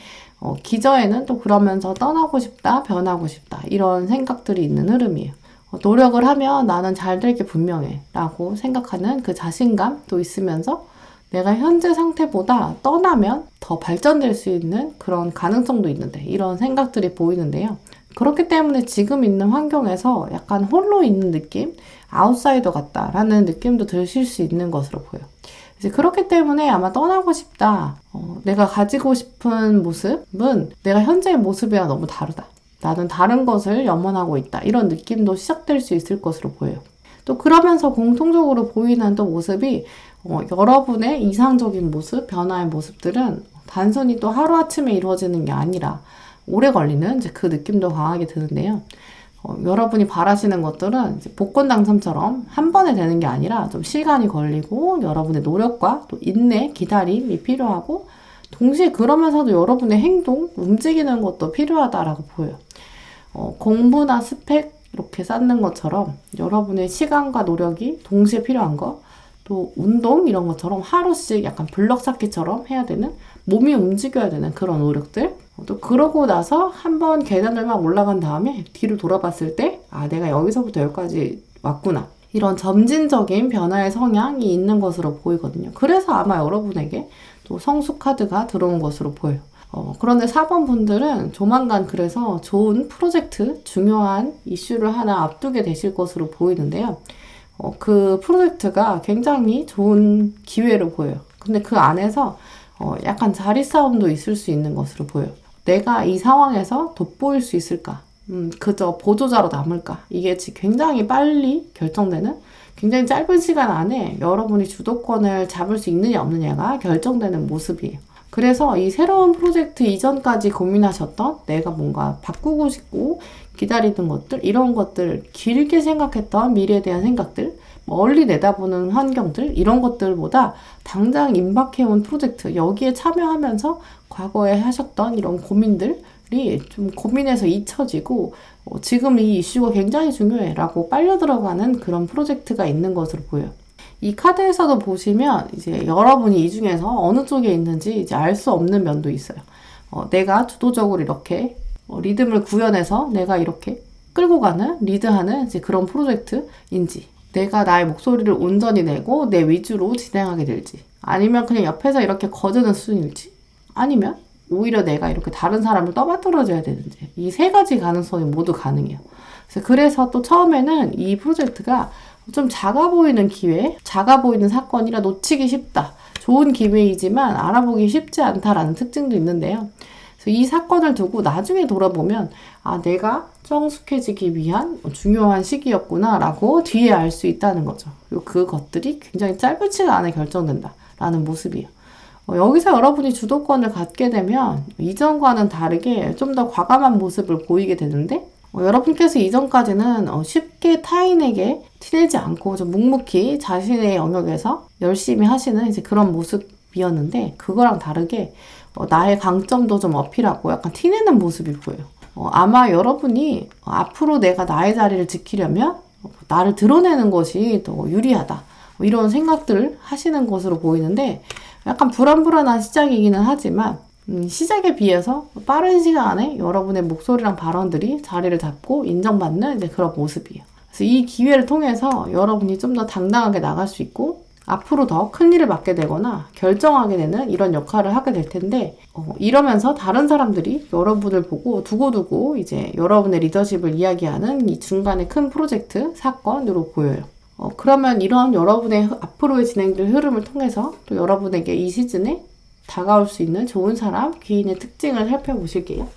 기저에는 또 그러면서 떠나고 싶다, 변하고 싶다, 이런 생각들이 있는 흐름이에요. 노력을 하면 나는 잘 될 게 분명해 라고 생각하는 그 자신감도 있으면서 내가 현재 상태보다 떠나면 더 발전될 수 있는 그런 가능성도 있는데, 이런 생각들이 보이는데요. 그렇기 때문에 지금 있는 환경에서 약간 홀로 있는 느낌, 아웃사이더 같다라는 느낌도 드실 수 있는 것으로 보여요. 이제 그렇기 때문에 아마 떠나고 싶다, 내가 가지고 싶은 모습은 내가 현재의 모습이랑 너무 다르다, 나는 다른 것을 염원하고 있다, 이런 느낌도 시작될 수 있을 것으로 보여요. 또 그러면서 공통적으로 보이는 또 모습이 여러분의 이상적인 모습, 변화의 모습들은 단순히 또 하루아침에 이루어지는 게 아니라 오래 걸리는 이제 그 느낌도 강하게 드는데요. 여러분이 바라시는 것들은 이제 복권 당첨처럼 한 번에 되는 게 아니라 좀 시간이 걸리고 여러분의 노력과 또 인내, 기다림이 필요하고, 동시에 그러면서도 여러분의 행동, 움직이는 것도 필요하다라고 보여요. 공부나 스펙 이렇게 쌓는 것처럼 여러분의 시간과 노력이 동시에 필요한 거, 또 운동 이런 것처럼 하루씩 약간 블럭 쌓기처럼 해야 되는, 몸이 움직여야 되는 그런 노력들, 또 그러고 나서 한번 계단을 막 올라간 다음에 뒤를 돌아봤을 때 내가 여기서부터 여기까지 왔구나, 이런 점진적인 변화의 성향이 있는 것으로 보이거든요. 그래서 아마 여러분에게 또 성수 카드가 들어온 것으로 보여요. 그런데 4번 분들은 조만간 그래서 좋은 프로젝트, 중요한 이슈를 하나 앞두게 되실 것으로 보이는데요. 그 프로젝트가 굉장히 좋은 기회로 보여요. 근데 그 안에서 약간 자리 싸움도 있을 수 있는 것으로 보여요. 내가 이 상황에서 돋보일 수 있을까? 그저 보조자로 남을까? 이게 굉장히 빨리 결정되는, 굉장히 짧은 시간 안에 여러분이 주도권을 잡을 수 있느냐 없느냐가 결정되는 모습이에요. 그래서 이 새로운 프로젝트 이전까지 고민하셨던, 내가 뭔가 바꾸고 싶고 기다리던 것들, 이런 것들, 길게 생각했던 미래에 대한 생각들, 멀리 내다보는 환경들, 이런 것들보다 당장 임박해온 프로젝트, 여기에 참여하면서 과거에 하셨던 이런 고민들이 좀 고민해서 잊혀지고, 지금 이 이슈가 굉장히 중요해 라고 빨려 들어가는 그런 프로젝트가 있는 것으로 보여요. 이 카드에서도 보시면 이제 여러분이 이 중에서 어느 쪽에 있는지 이제 알 수 없는 면도 있어요. 내가 주도적으로 이렇게 리듬을 구현해서 내가 이렇게 끌고 가는, 리드하는 이제 그런 프로젝트인지, 내가 나의 목소리를 온전히 내고 내 위주로 진행하게 될지, 아니면 그냥 옆에서 이렇게 거드는 수준일지, 아니면 오히려 내가 이렇게 다른 사람을 떠받들어줘야 되는지, 이 세 가지 가능성이 모두 가능해요. 그래서 또 처음에는 이 프로젝트가 좀 작아 보이는 기회, 작아 보이는 사건이라 놓치기 쉽다, 좋은 기회이지만 알아보기 쉽지 않다라는 특징도 있는데요. 그래서 이 사건을 두고 나중에 돌아보면 내가 성숙해지기 위한 중요한 시기였구나 라고 뒤에 알 수 있다는 거죠. 그리고 그것들이 굉장히 짧은 시간 안에 결정된다라는 모습이에요. 여기서 여러분이 주도권을 갖게 되면 이전과는 다르게 좀 더 과감한 모습을 보이게 되는데, 여러분께서 이전까지는 쉽게 타인에게 티내지 않고 좀 묵묵히 자신의 영역에서 열심히 하시는 이제 그런 모습이었는데, 그거랑 다르게 나의 강점도 좀 어필하고 약간 티내는 모습이 보여요. 아마 여러분이 앞으로 내가 나의 자리를 지키려면 나를 드러내는 것이 더 유리하다, 이런 생각들을 하시는 것으로 보이는데, 약간 불안불안한 시작이기는 하지만 시작에 비해서 빠른 시간 안에 여러분의 목소리랑 발언들이 자리를 잡고 인정받는 이제 그런 모습이에요. 그래서 이 기회를 통해서 여러분이 좀 더 당당하게 나갈 수 있고, 앞으로 더 큰 일을 맡게 되거나 결정하게 되는 이런 역할을 하게 될 텐데, 이러면서 다른 사람들이 여러분을 보고 두고두고 이제 여러분의 리더십을 이야기하는 이 중간에 큰 프로젝트 사건으로 보여요. 그러면 이런 여러분의 앞으로의 진행될 흐름을 통해서 또 여러분에게 이 시즌에 다가올 수 있는 좋은 사람, 귀인의 특징을 살펴보실게요.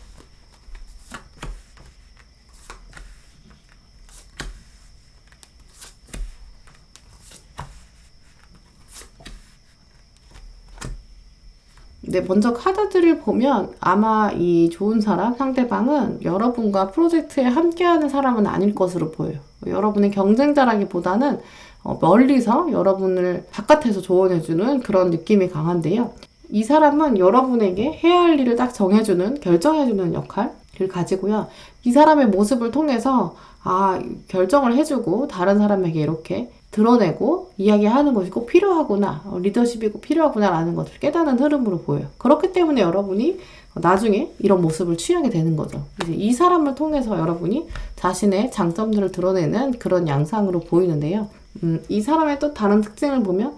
네, 먼저 카드들을 보면 아마 이 좋은 사람, 상대방은 여러분과 프로젝트에 함께하는 사람은 아닐 것으로 보여요. 여러분의 경쟁자라기보다는 멀리서 여러분을 바깥에서 조언해주는 그런 느낌이 강한데요. 이 사람은 여러분에게 해야 할 일을 딱 정해주는, 결정해주는 역할을 가지고요. 이 사람의 모습을 통해서 결정을 해주고 다른 사람에게 이렇게 드러내고 이야기하는 것이 꼭 필요하구나, 리더십이 꼭 필요하구나 라는 것을 깨닫는 흐름으로 보여요. 그렇기 때문에 여러분이 나중에 이런 모습을 취하게 되는 거죠. 이제 이 사람을 통해서 여러분이 자신의 장점들을 드러내는 그런 양상으로 보이는데요. 이 사람의 또 다른 특징을 보면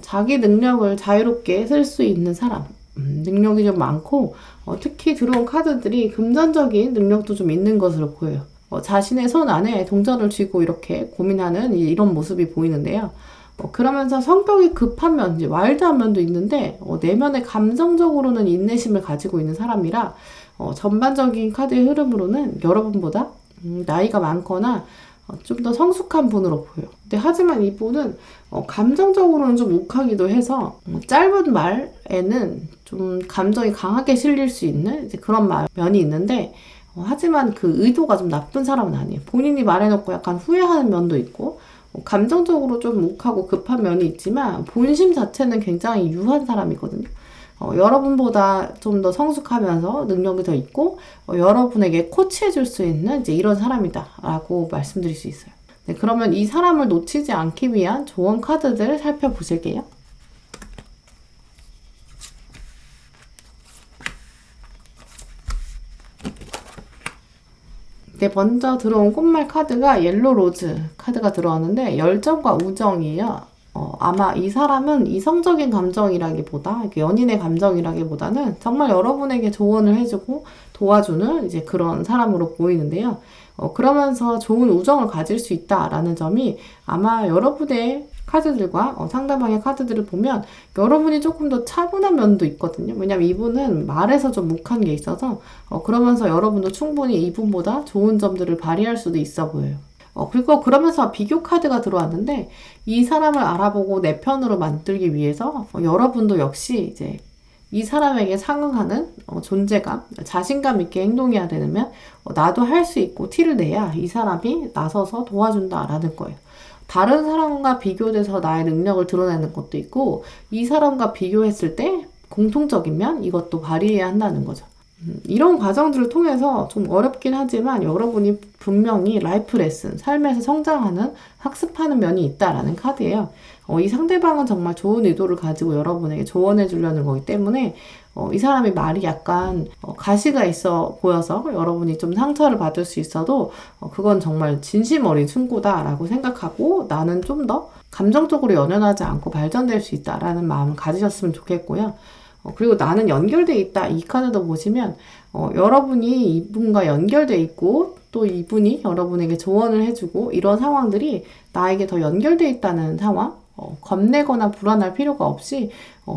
자기 능력을 자유롭게 쓸 수 있는 사람, 능력이 좀 많고 특히 들어온 카드들이 금전적인 능력도 좀 있는 것으로 보여요. 자신의 손 안에 동전을 쥐고 이렇게 고민하는 이런 모습이 보이는데요. 그러면서 성격이 급한 면, 이제 와일드한 면도 있는데 내면의 감정적으로는 인내심을 가지고 있는 사람이라 전반적인 카드의 흐름으로는 여러분보다 나이가 많거나 좀 더 성숙한 분으로 보여요. 근데 하지만 이분은 감정적으로는 좀 욱하기도 해서 짧은 말에는 좀 감정이 강하게 실릴 수 있는 이제 그런 면이 있는데 하지만 그 의도가 좀 나쁜 사람은 아니에요. 본인이 말해놓고 약간 후회하는 면도 있고 감정적으로 좀 욱하고 급한 면이 있지만 본심 자체는 굉장히 유한 사람이거든요. 여러분보다 좀 더 성숙하면서 능력이 더 있고 여러분에게 코치해 줄 수 있는 이제 이런 사람이다 라고 말씀드릴 수 있어요. 네, 그러면 이 사람을 놓치지 않기 위한 조언 카드들을 살펴보실게요. 네, 먼저 들어온 꽃말 카드가 옐로 로즈 카드가 들어왔는데 열정과 우정이에요. 아마 이 사람은 이성적인 감정이라기보다 연인의 감정이라기보다는 정말 여러분에게 조언을 해주고 도와주는 이제 그런 사람으로 보이는데요. 그러면서 좋은 우정을 가질 수 있다라는 점이 아마 여러분의 카드들과 상대방의 카드들을 보면 여러분이 조금 더 차분한 면도 있거든요. 왜냐면 이분은 말에서 좀 묵한 게 있어서 그러면서 여러분도 충분히 이분보다 좋은 점들을 발휘할 수도 있어 보여요. 그리고 그러면서 비교 카드가 들어왔는데 이 사람을 알아보고 내 편으로 만들기 위해서 여러분도 역시 이제 이 사람에게 상응하는 존재감, 자신감 있게 행동해야 되면 나도 할 수 있고 티를 내야 이 사람이 나서서 도와준다라는 거예요. 다른 사람과 비교돼서 나의 능력을 드러내는 것도 있고 이 사람과 비교했을 때 공통적인 면 이것도 발휘해야 한다는 거죠. 이런 과정들을 통해서 좀 어렵긴 하지만 여러분이 분명히 라이프 레슨, 삶에서 성장하는, 학습하는 면이 있다라는 카드예요. 이 상대방은 정말 좋은 의도를 가지고 여러분에게 조언해 주려는 거기 때문에 이 사람이 말이 약간 가시가 있어 보여서 여러분이 좀 상처를 받을 수 있어도 그건 정말 진심 어린 충고다라고 생각하고 나는 좀 더 감정적으로 연연하지 않고 발전될 수 있다라는 마음을 가지셨으면 좋겠고요. 그리고 나는 연결돼 있다. 이 카드도 보시면 여러분이 이분과 연결돼 있고 또 이분이 여러분에게 조언을 해주고 이런 상황들이 나에게 더 연결돼 있다는 상황, 겁내거나 불안할 필요가 없이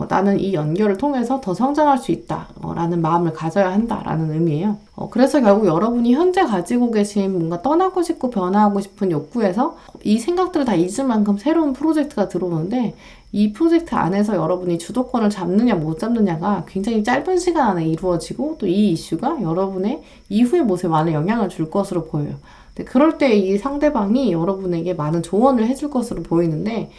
나는 이 연결을 통해서 더 성장할 수 있다 라는 마음을 가져야 한다라는 의미예요. 그래서 결국 여러분이 현재 가지고 계신 뭔가 떠나고 싶고 변화하고 싶은 욕구에서 이 생각들을 다 잊을 만큼 새로운 프로젝트가 들어오는데 이 프로젝트 안에서 여러분이 주도권을 잡느냐 못 잡느냐가 굉장히 짧은 시간 안에 이루어지고 또 이 이슈가 여러분의 이후의 모습에 많은 영향을 줄 것으로 보여요. 그럴 때 이 상대방이 여러분에게 많은 조언을 해줄 것으로 보이는데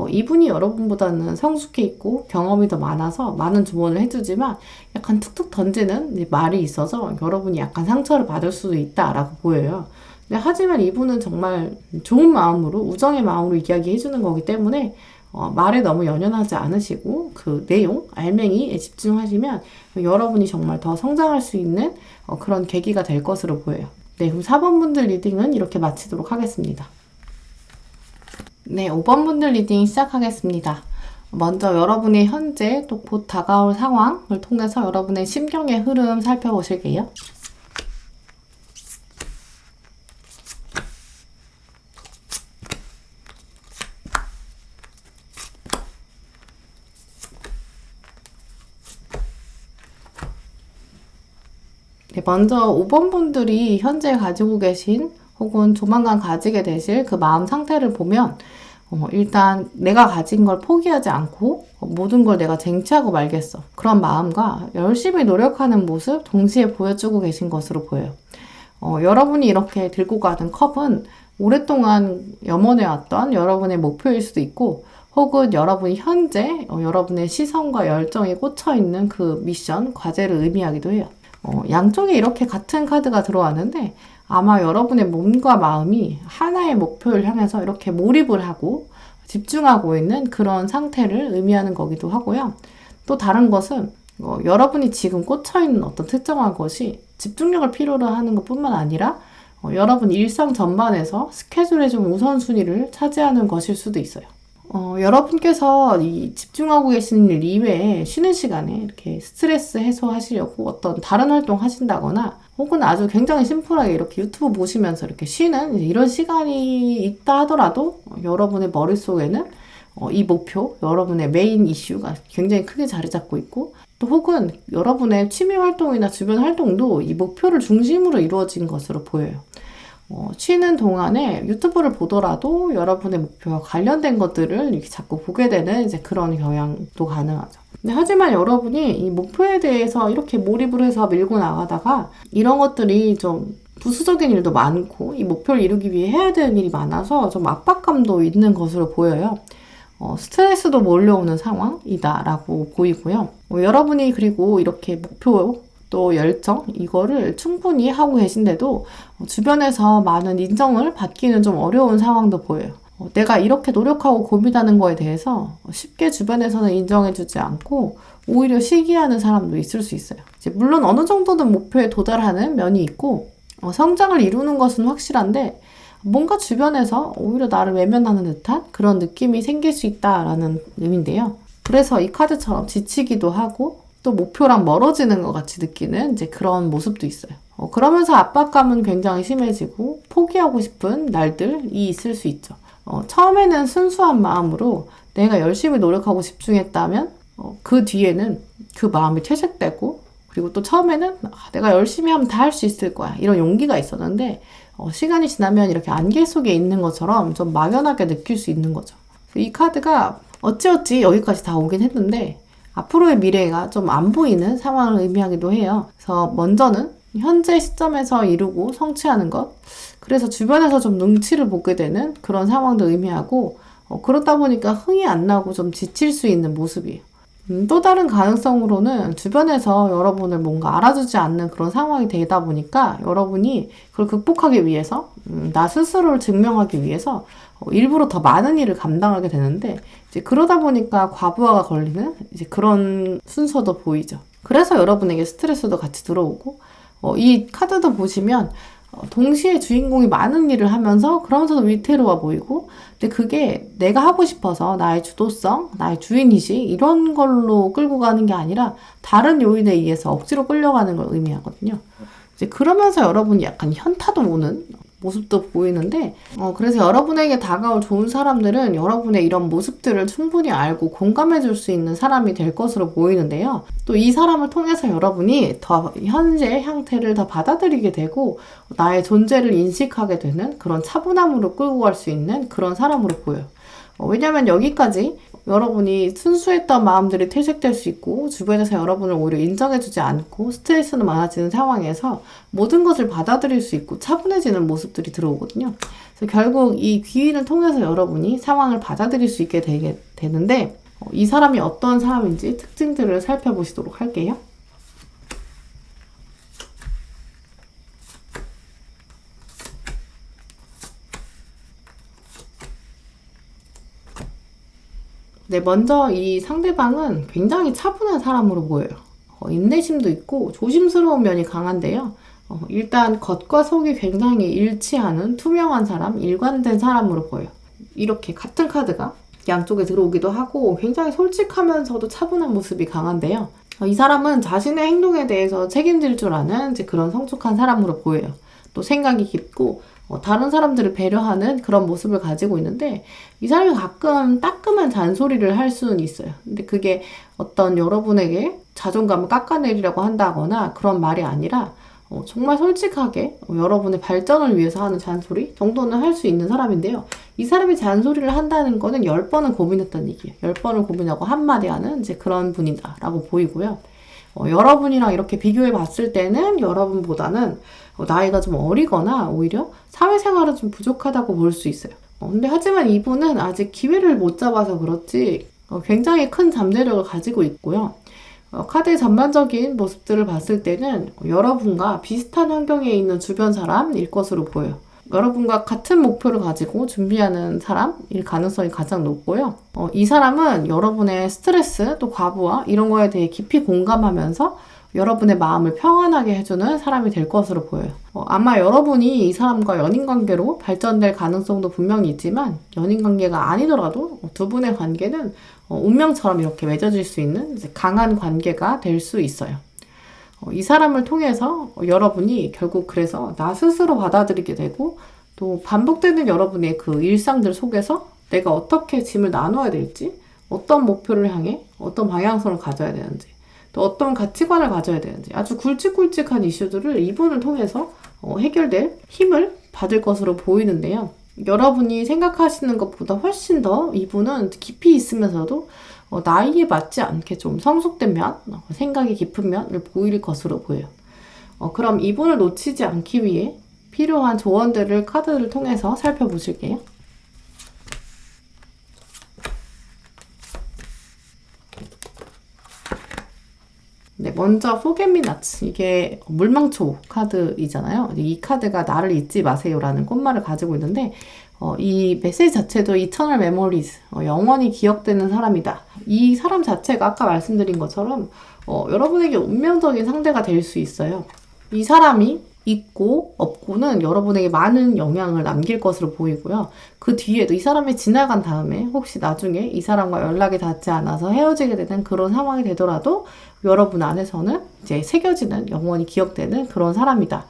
이분이 여러분보다는 성숙해 있고 경험이 더 많아서 많은 조언을 해주지만 약간 툭툭 던지는 말이 있어서 여러분이 약간 상처를 받을 수도 있다라고 보여요. 하지만 이분은 정말 좋은 마음으로 우정의 마음으로 이야기해주는 거기 때문에 말에 너무 연연하지 않으시고 그 내용, 알맹이에 집중하시면 여러분이 정말 더 성장할 수 있는 그런 계기가 될 것으로 보여요. 네, 그럼 4번 분들 리딩은 이렇게 마치도록 하겠습니다. 네, 5번 분들 리딩 시작하겠습니다. 먼저 여러분의 현재 또 곧 다가올 상황을 통해서 여러분의 심경의 흐름 살펴보실게요. 네, 먼저 5번 분들이 현재 가지고 계신 혹은 조만간 가지게 되실 그 마음 상태를 보면 일단 내가 가진 걸 포기하지 않고 모든 걸 내가 쟁취하고 말겠어. 그런 마음과 열심히 노력하는 모습 동시에 보여주고 계신 것으로 보여요. 여러분이 이렇게 들고 가는 컵은 오랫동안 염원해왔던 여러분의 목표일 수도 있고, 혹은 여러분이 현재 여러분의 시선과 열정이 꽂혀있는 그 미션, 과제를 의미하기도 해요. 양쪽에 이렇게 같은 카드가 들어왔는데 아마 여러분의 몸과 마음이 하나의 목표를 향해서 이렇게 몰입을 하고 집중하고 있는 그런 상태를 의미하는 거기도 하고요. 또 다른 것은 여러분이 지금 꽂혀있는 어떤 특정한 것이 집중력을 필요로 하는 것뿐만 아니라 여러분 일상 전반에서 스케줄의 좀 우선순위를 차지하는 것일 수도 있어요. 여러분께서 이 집중하고 계시는 일 이외에 쉬는 시간에 이렇게 스트레스 해소하시려고 어떤 다른 활동 하신다거나, 혹은 아주 굉장히 심플하게 이렇게 유튜브 보시면서 이렇게 쉬는 이런 시간이 있다 하더라도 여러분의 머릿속에는 이 목표, 여러분의 메인 이슈가 굉장히 크게 자리 잡고 있고, 또 혹은 여러분의 취미 활동이나 주변 활동도 이 목표를 중심으로 이루어진 것으로 보여요. 쉬는 동안에 유튜브를 보더라도 여러분의 목표와 관련된 것들을 이렇게 자꾸 보게 되는 이제 그런 경향도 가능하죠. 근데 하지만 여러분이 이 목표에 대해서 이렇게 몰입을 해서 밀고 나가다가 이런 것들이 좀 부수적인 일도 많고 이 목표를 이루기 위해 해야 되는 일이 많아서 좀 압박감도 있는 것으로 보여요. 스트레스도 몰려오는 상황이다라고 보이고요. 여러분이 그리고 이렇게 목표 또 열정 이거를 충분히 하고 계신데도 주변에서 많은 인정을 받기는 좀 어려운 상황도 보여요. 내가 이렇게 노력하고 고민하는 거에 대해서 쉽게 주변에서는 인정해주지 않고 오히려 시기하는 사람도 있을 수 있어요. 이제 물론 어느 정도는 목표에 도달하는 면이 있고 성장을 이루는 것은 확실한데, 뭔가 주변에서 오히려 나를 외면하는 듯한 그런 느낌이 생길 수 있다라는 의미인데요. 그래서 이 카드처럼 지치기도 하고 또 목표랑 멀어지는 것 같이 느끼는 이제 그런 모습도 있어요. 그러면서 압박감은 굉장히 심해지고 포기하고 싶은 날들이 있을 수 있죠. 처음에는 순수한 마음으로 내가 열심히 노력하고 집중했다면 그 뒤에는 그 마음이 퇴색되고, 그리고 또 처음에는 내가 열심히 하면 다 할 수 있을 거야 이런 용기가 있었는데 시간이 지나면 이렇게 안개 속에 있는 것처럼 좀 막연하게 느낄 수 있는 거죠. 이 카드가 어찌어찌 여기까지 다 오긴 했는데 앞으로의 미래가 좀 안 보이는 상황을 의미하기도 해요. 그래서 먼저는 현재 시점에서 이루고 성취하는 것, 그래서 주변에서 좀 눈치를 보게 되는 그런 상황도 의미하고, 그러다 보니까 흥이 안 나고 좀 지칠 수 있는 모습이에요. 또 다른 가능성으로는 주변에서 여러분을 뭔가 알아주지 않는 그런 상황이 되다 보니까 여러분이 그걸 극복하기 위해서 나 스스로를 증명하기 위해서 일부러 더 많은 일을 감당하게 되는데, 이제 그러다 보니까 과부하가 걸리는 이제 그런 순서도 보이죠. 그래서 여러분에게 스트레스도 같이 들어오고, 이 카드도 보시면 동시에 주인공이 많은 일을 하면서 그러면서도 위태로워 보이고, 근데 그게 내가 하고 싶어서 나의 주도성, 나의 주인의식 이런 걸로 끌고 가는 게 아니라 다른 요인에 의해서 억지로 끌려가는 걸 의미하거든요. 이제 그러면서 여러분이 약간 현타도 오는 모습도 보이는데, 그래서 여러분에게 다가올 좋은 사람들은 여러분의 이런 모습들을 충분히 알고 공감해 줄 수 있는 사람이 될 것으로 보이는데요. 또 이 사람을 통해서 여러분이 더 현재의 형태를 더 받아들이게 되고 나의 존재를 인식하게 되는 그런 차분함으로 끌고 갈 수 있는 그런 사람으로 보여요. 왜냐면 여기까지 여러분이 순수했던 마음들이 퇴색될 수 있고 주변에서 여러분을 오히려 인정해주지 않고 스트레스는 많아지는 상황에서 모든 것을 받아들일 수 있고 차분해지는 모습들이 들어오거든요. 그래서 결국 이 귀인을 통해서 여러분이 상황을 받아들일 수 있게 되는데, 이 사람이 어떤 사람인지 특징들을 살펴보시도록 할게요. 네, 먼저 이 상대방은 굉장히 차분한 사람으로 보여요. 인내심도 있고 조심스러운 면이 강한데요. 일단 겉과 속이 굉장히 일치하는 투명한 사람, 일관된 사람으로 보여요. 이렇게 같은 카드가 양쪽에 들어오기도 하고 굉장히 솔직하면서도 차분한 모습이 강한데요. 이 사람은 자신의 행동에 대해서 책임질 줄 아는 이제 그런 성숙한 사람으로 보여요. 또 생각이 깊고 다른 사람들을 배려하는 그런 모습을 가지고 있는데, 이 사람이 가끔 따끔한 잔소리를 할 수는 있어요. 근데 그게 어떤 여러분에게 자존감을 깎아내리려고 한다거나 그런 말이 아니라 정말 솔직하게 여러분의 발전을 위해서 하는 잔소리 정도는 할 수 있는 사람인데요. 이 사람이 잔소리를 한다는 거는 10번은 고민했다는 얘기예요. 10번을 고민하고 한마디 하는 이제 그런 분이다라고 보이고요. 여러분이랑 이렇게 비교해 봤을 때는 여러분보다는 나이가 좀 어리거나 오히려 사회생활은 좀 부족하다고 볼 수 있어요. 근데 하지만 이분은 아직 기회를 못 잡아서 그렇지 굉장히 큰 잠재력을 가지고 있고요. 카드의 전반적인 모습들을 봤을 때는 여러분과 비슷한 환경에 있는 주변 사람일 것으로 보여요. 여러분과 같은 목표를 가지고 준비하는 사람일 가능성이 가장 높고요. 이 사람은 여러분의 스트레스 또 과부하 이런 거에 대해 깊이 공감하면서 여러분의 마음을 평안하게 해주는 사람이 될 것으로 보여요. 아마 여러분이 이 사람과 연인관계로 발전될 가능성도 분명히 있지만 연인관계가 아니더라도 두 분의 관계는 운명처럼 이렇게 맺어질 수 있는 강한 관계가 될 수 있어요. 이 사람을 통해서 여러분이 결국 그래서 나 스스로 받아들이게 되고 또 반복되는 여러분의 그 일상들 속에서 내가 어떻게 짐을 나눠야 될지, 어떤 목표를 향해 어떤 방향성을 가져야 되는지, 또 어떤 가치관을 가져야 되는지 아주 굵직굵직한 이슈들을 이분을 통해서 해결될 힘을 받을 것으로 보이는데요. 여러분이 생각하시는 것보다 훨씬 더 이분은 깊이 있으면서도 나이에 맞지 않게 좀 성숙된 면, 생각이 깊은 면을 보일 것으로 보여요. 그럼 이분을 놓치지 않기 위해 필요한 조언들을 카드를 통해서 살펴보실게요. 네, 먼저 포겟미나츠 이게 물망초 카드이잖아요. 이 카드가 나를 잊지 마세요라는 꽃말을 가지고 있는데 이 메시지 자체도 Eternal Memories, 영원히 기억되는 사람이다. 이 사람 자체가 아까 말씀드린 것처럼 여러분에게 운명적인 상대가 될 수 있어요. 이 사람이 있고 없고는 여러분에게 많은 영향을 남길 것으로 보이고요. 그 뒤에도 이 사람이 지나간 다음에 혹시 나중에 이 사람과 연락이 닿지 않아서 헤어지게 되는 그런 상황이 되더라도 여러분 안에서는 이제 새겨지는 영원히 기억되는 그런 사람이다.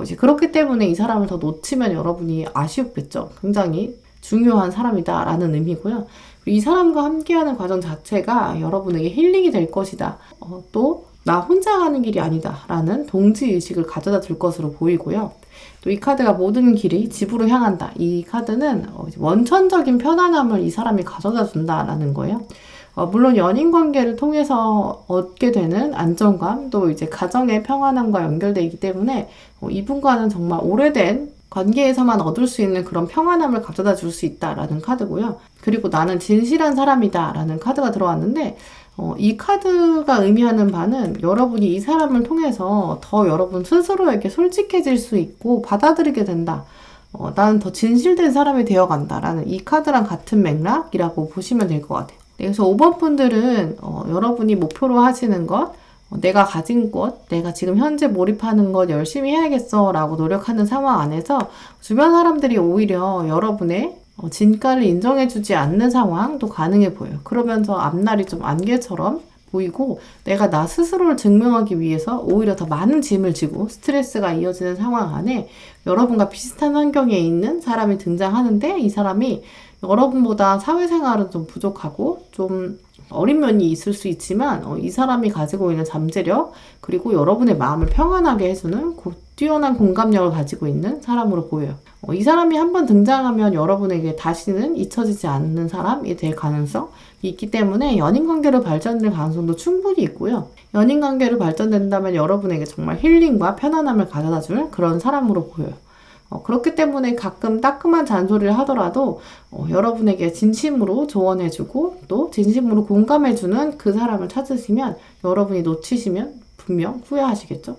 이제 그렇기 때문에 이 사람을 더 놓치면 여러분이 아쉬웠겠죠. 굉장히 중요한 사람이다라는 의미고요. 이 사람과 함께하는 과정 자체가 여러분에게 힐링이 될 것이다. 또 나 혼자 가는 길이 아니다 라는 동지의식을 가져다 줄 것으로 보이고요. 또 이 카드가 모든 길이 집으로 향한다. 이 카드는 원천적인 편안함을 이 사람이 가져다 준다라는 거예요. 물론 연인 관계를 통해서 얻게 되는 안정감, 또 이제 가정의 평안함과 연결되어 있기 때문에 이분과는 정말 오래된 관계에서만 얻을 수 있는 그런 평안함을 가져다 줄 수 있다라는 카드고요. 그리고 나는 진실한 사람이다 라는 카드가 들어왔는데 이 카드가 의미하는 바는 여러분이 이 사람을 통해서 더 여러분 스스로에게 솔직해질 수 있고 받아들이게 된다. 나는 더 진실된 사람이 되어간다 라는 이 카드랑 같은 맥락이라고 보시면 될 것 같아요. 그래서 5번 분들은 여러분이 목표로 하시는 것, 내가 가진 것, 내가 지금 현재 몰입하는 것 열심히 해야겠어 라고 노력하는 상황 안에서 주변 사람들이 오히려 여러분의 진가를 인정해주지 않는 상황도 가능해 보여요. 그러면서 앞날이 좀 안개처럼 보이고 내가 나 스스로를 증명하기 위해서 오히려 더 많은 짐을 지고 스트레스가 이어지는 상황 안에 여러분과 비슷한 환경에 있는 사람이 등장하는데 이 사람이 여러분보다 사회생활은 좀 부족하고 좀 어린 면이 있을 수 있지만 이 사람이 가지고 있는 잠재력 그리고 여러분의 마음을 평안하게 해주는 뛰어난 공감력을 가지고 있는 사람으로 보여요. 이 사람이 한번 등장하면 여러분에게 다시는 잊혀지지 않는 사람이 될 가능성이 있기 때문에 연인관계로 발전될 가능성도 충분히 있고요. 연인관계로 발전된다면 여러분에게 정말 힐링과 편안함을 가져다 줄 그런 사람으로 보여요. 그렇기 때문에 가끔 따끔한 잔소리를 하더라도 여러분에게 진심으로 조언해주고 또 진심으로 공감해주는 그 사람을 찾으시면 여러분이 놓치시면 분명 후회하시겠죠.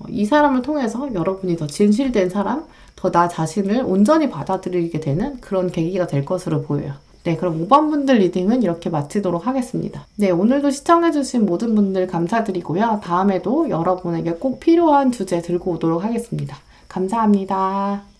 이 사람을 통해서 여러분이 더 진실된 사람, 더 나 자신을 온전히 받아들이게 되는 그런 계기가 될 것으로 보여요. 네, 그럼 5번 분들 리딩은 이렇게 마치도록 하겠습니다. 네, 오늘도 시청해주신 모든 분들 감사드리고요. 다음에도 여러분에게 꼭 필요한 주제 들고 오도록 하겠습니다. 감사합니다.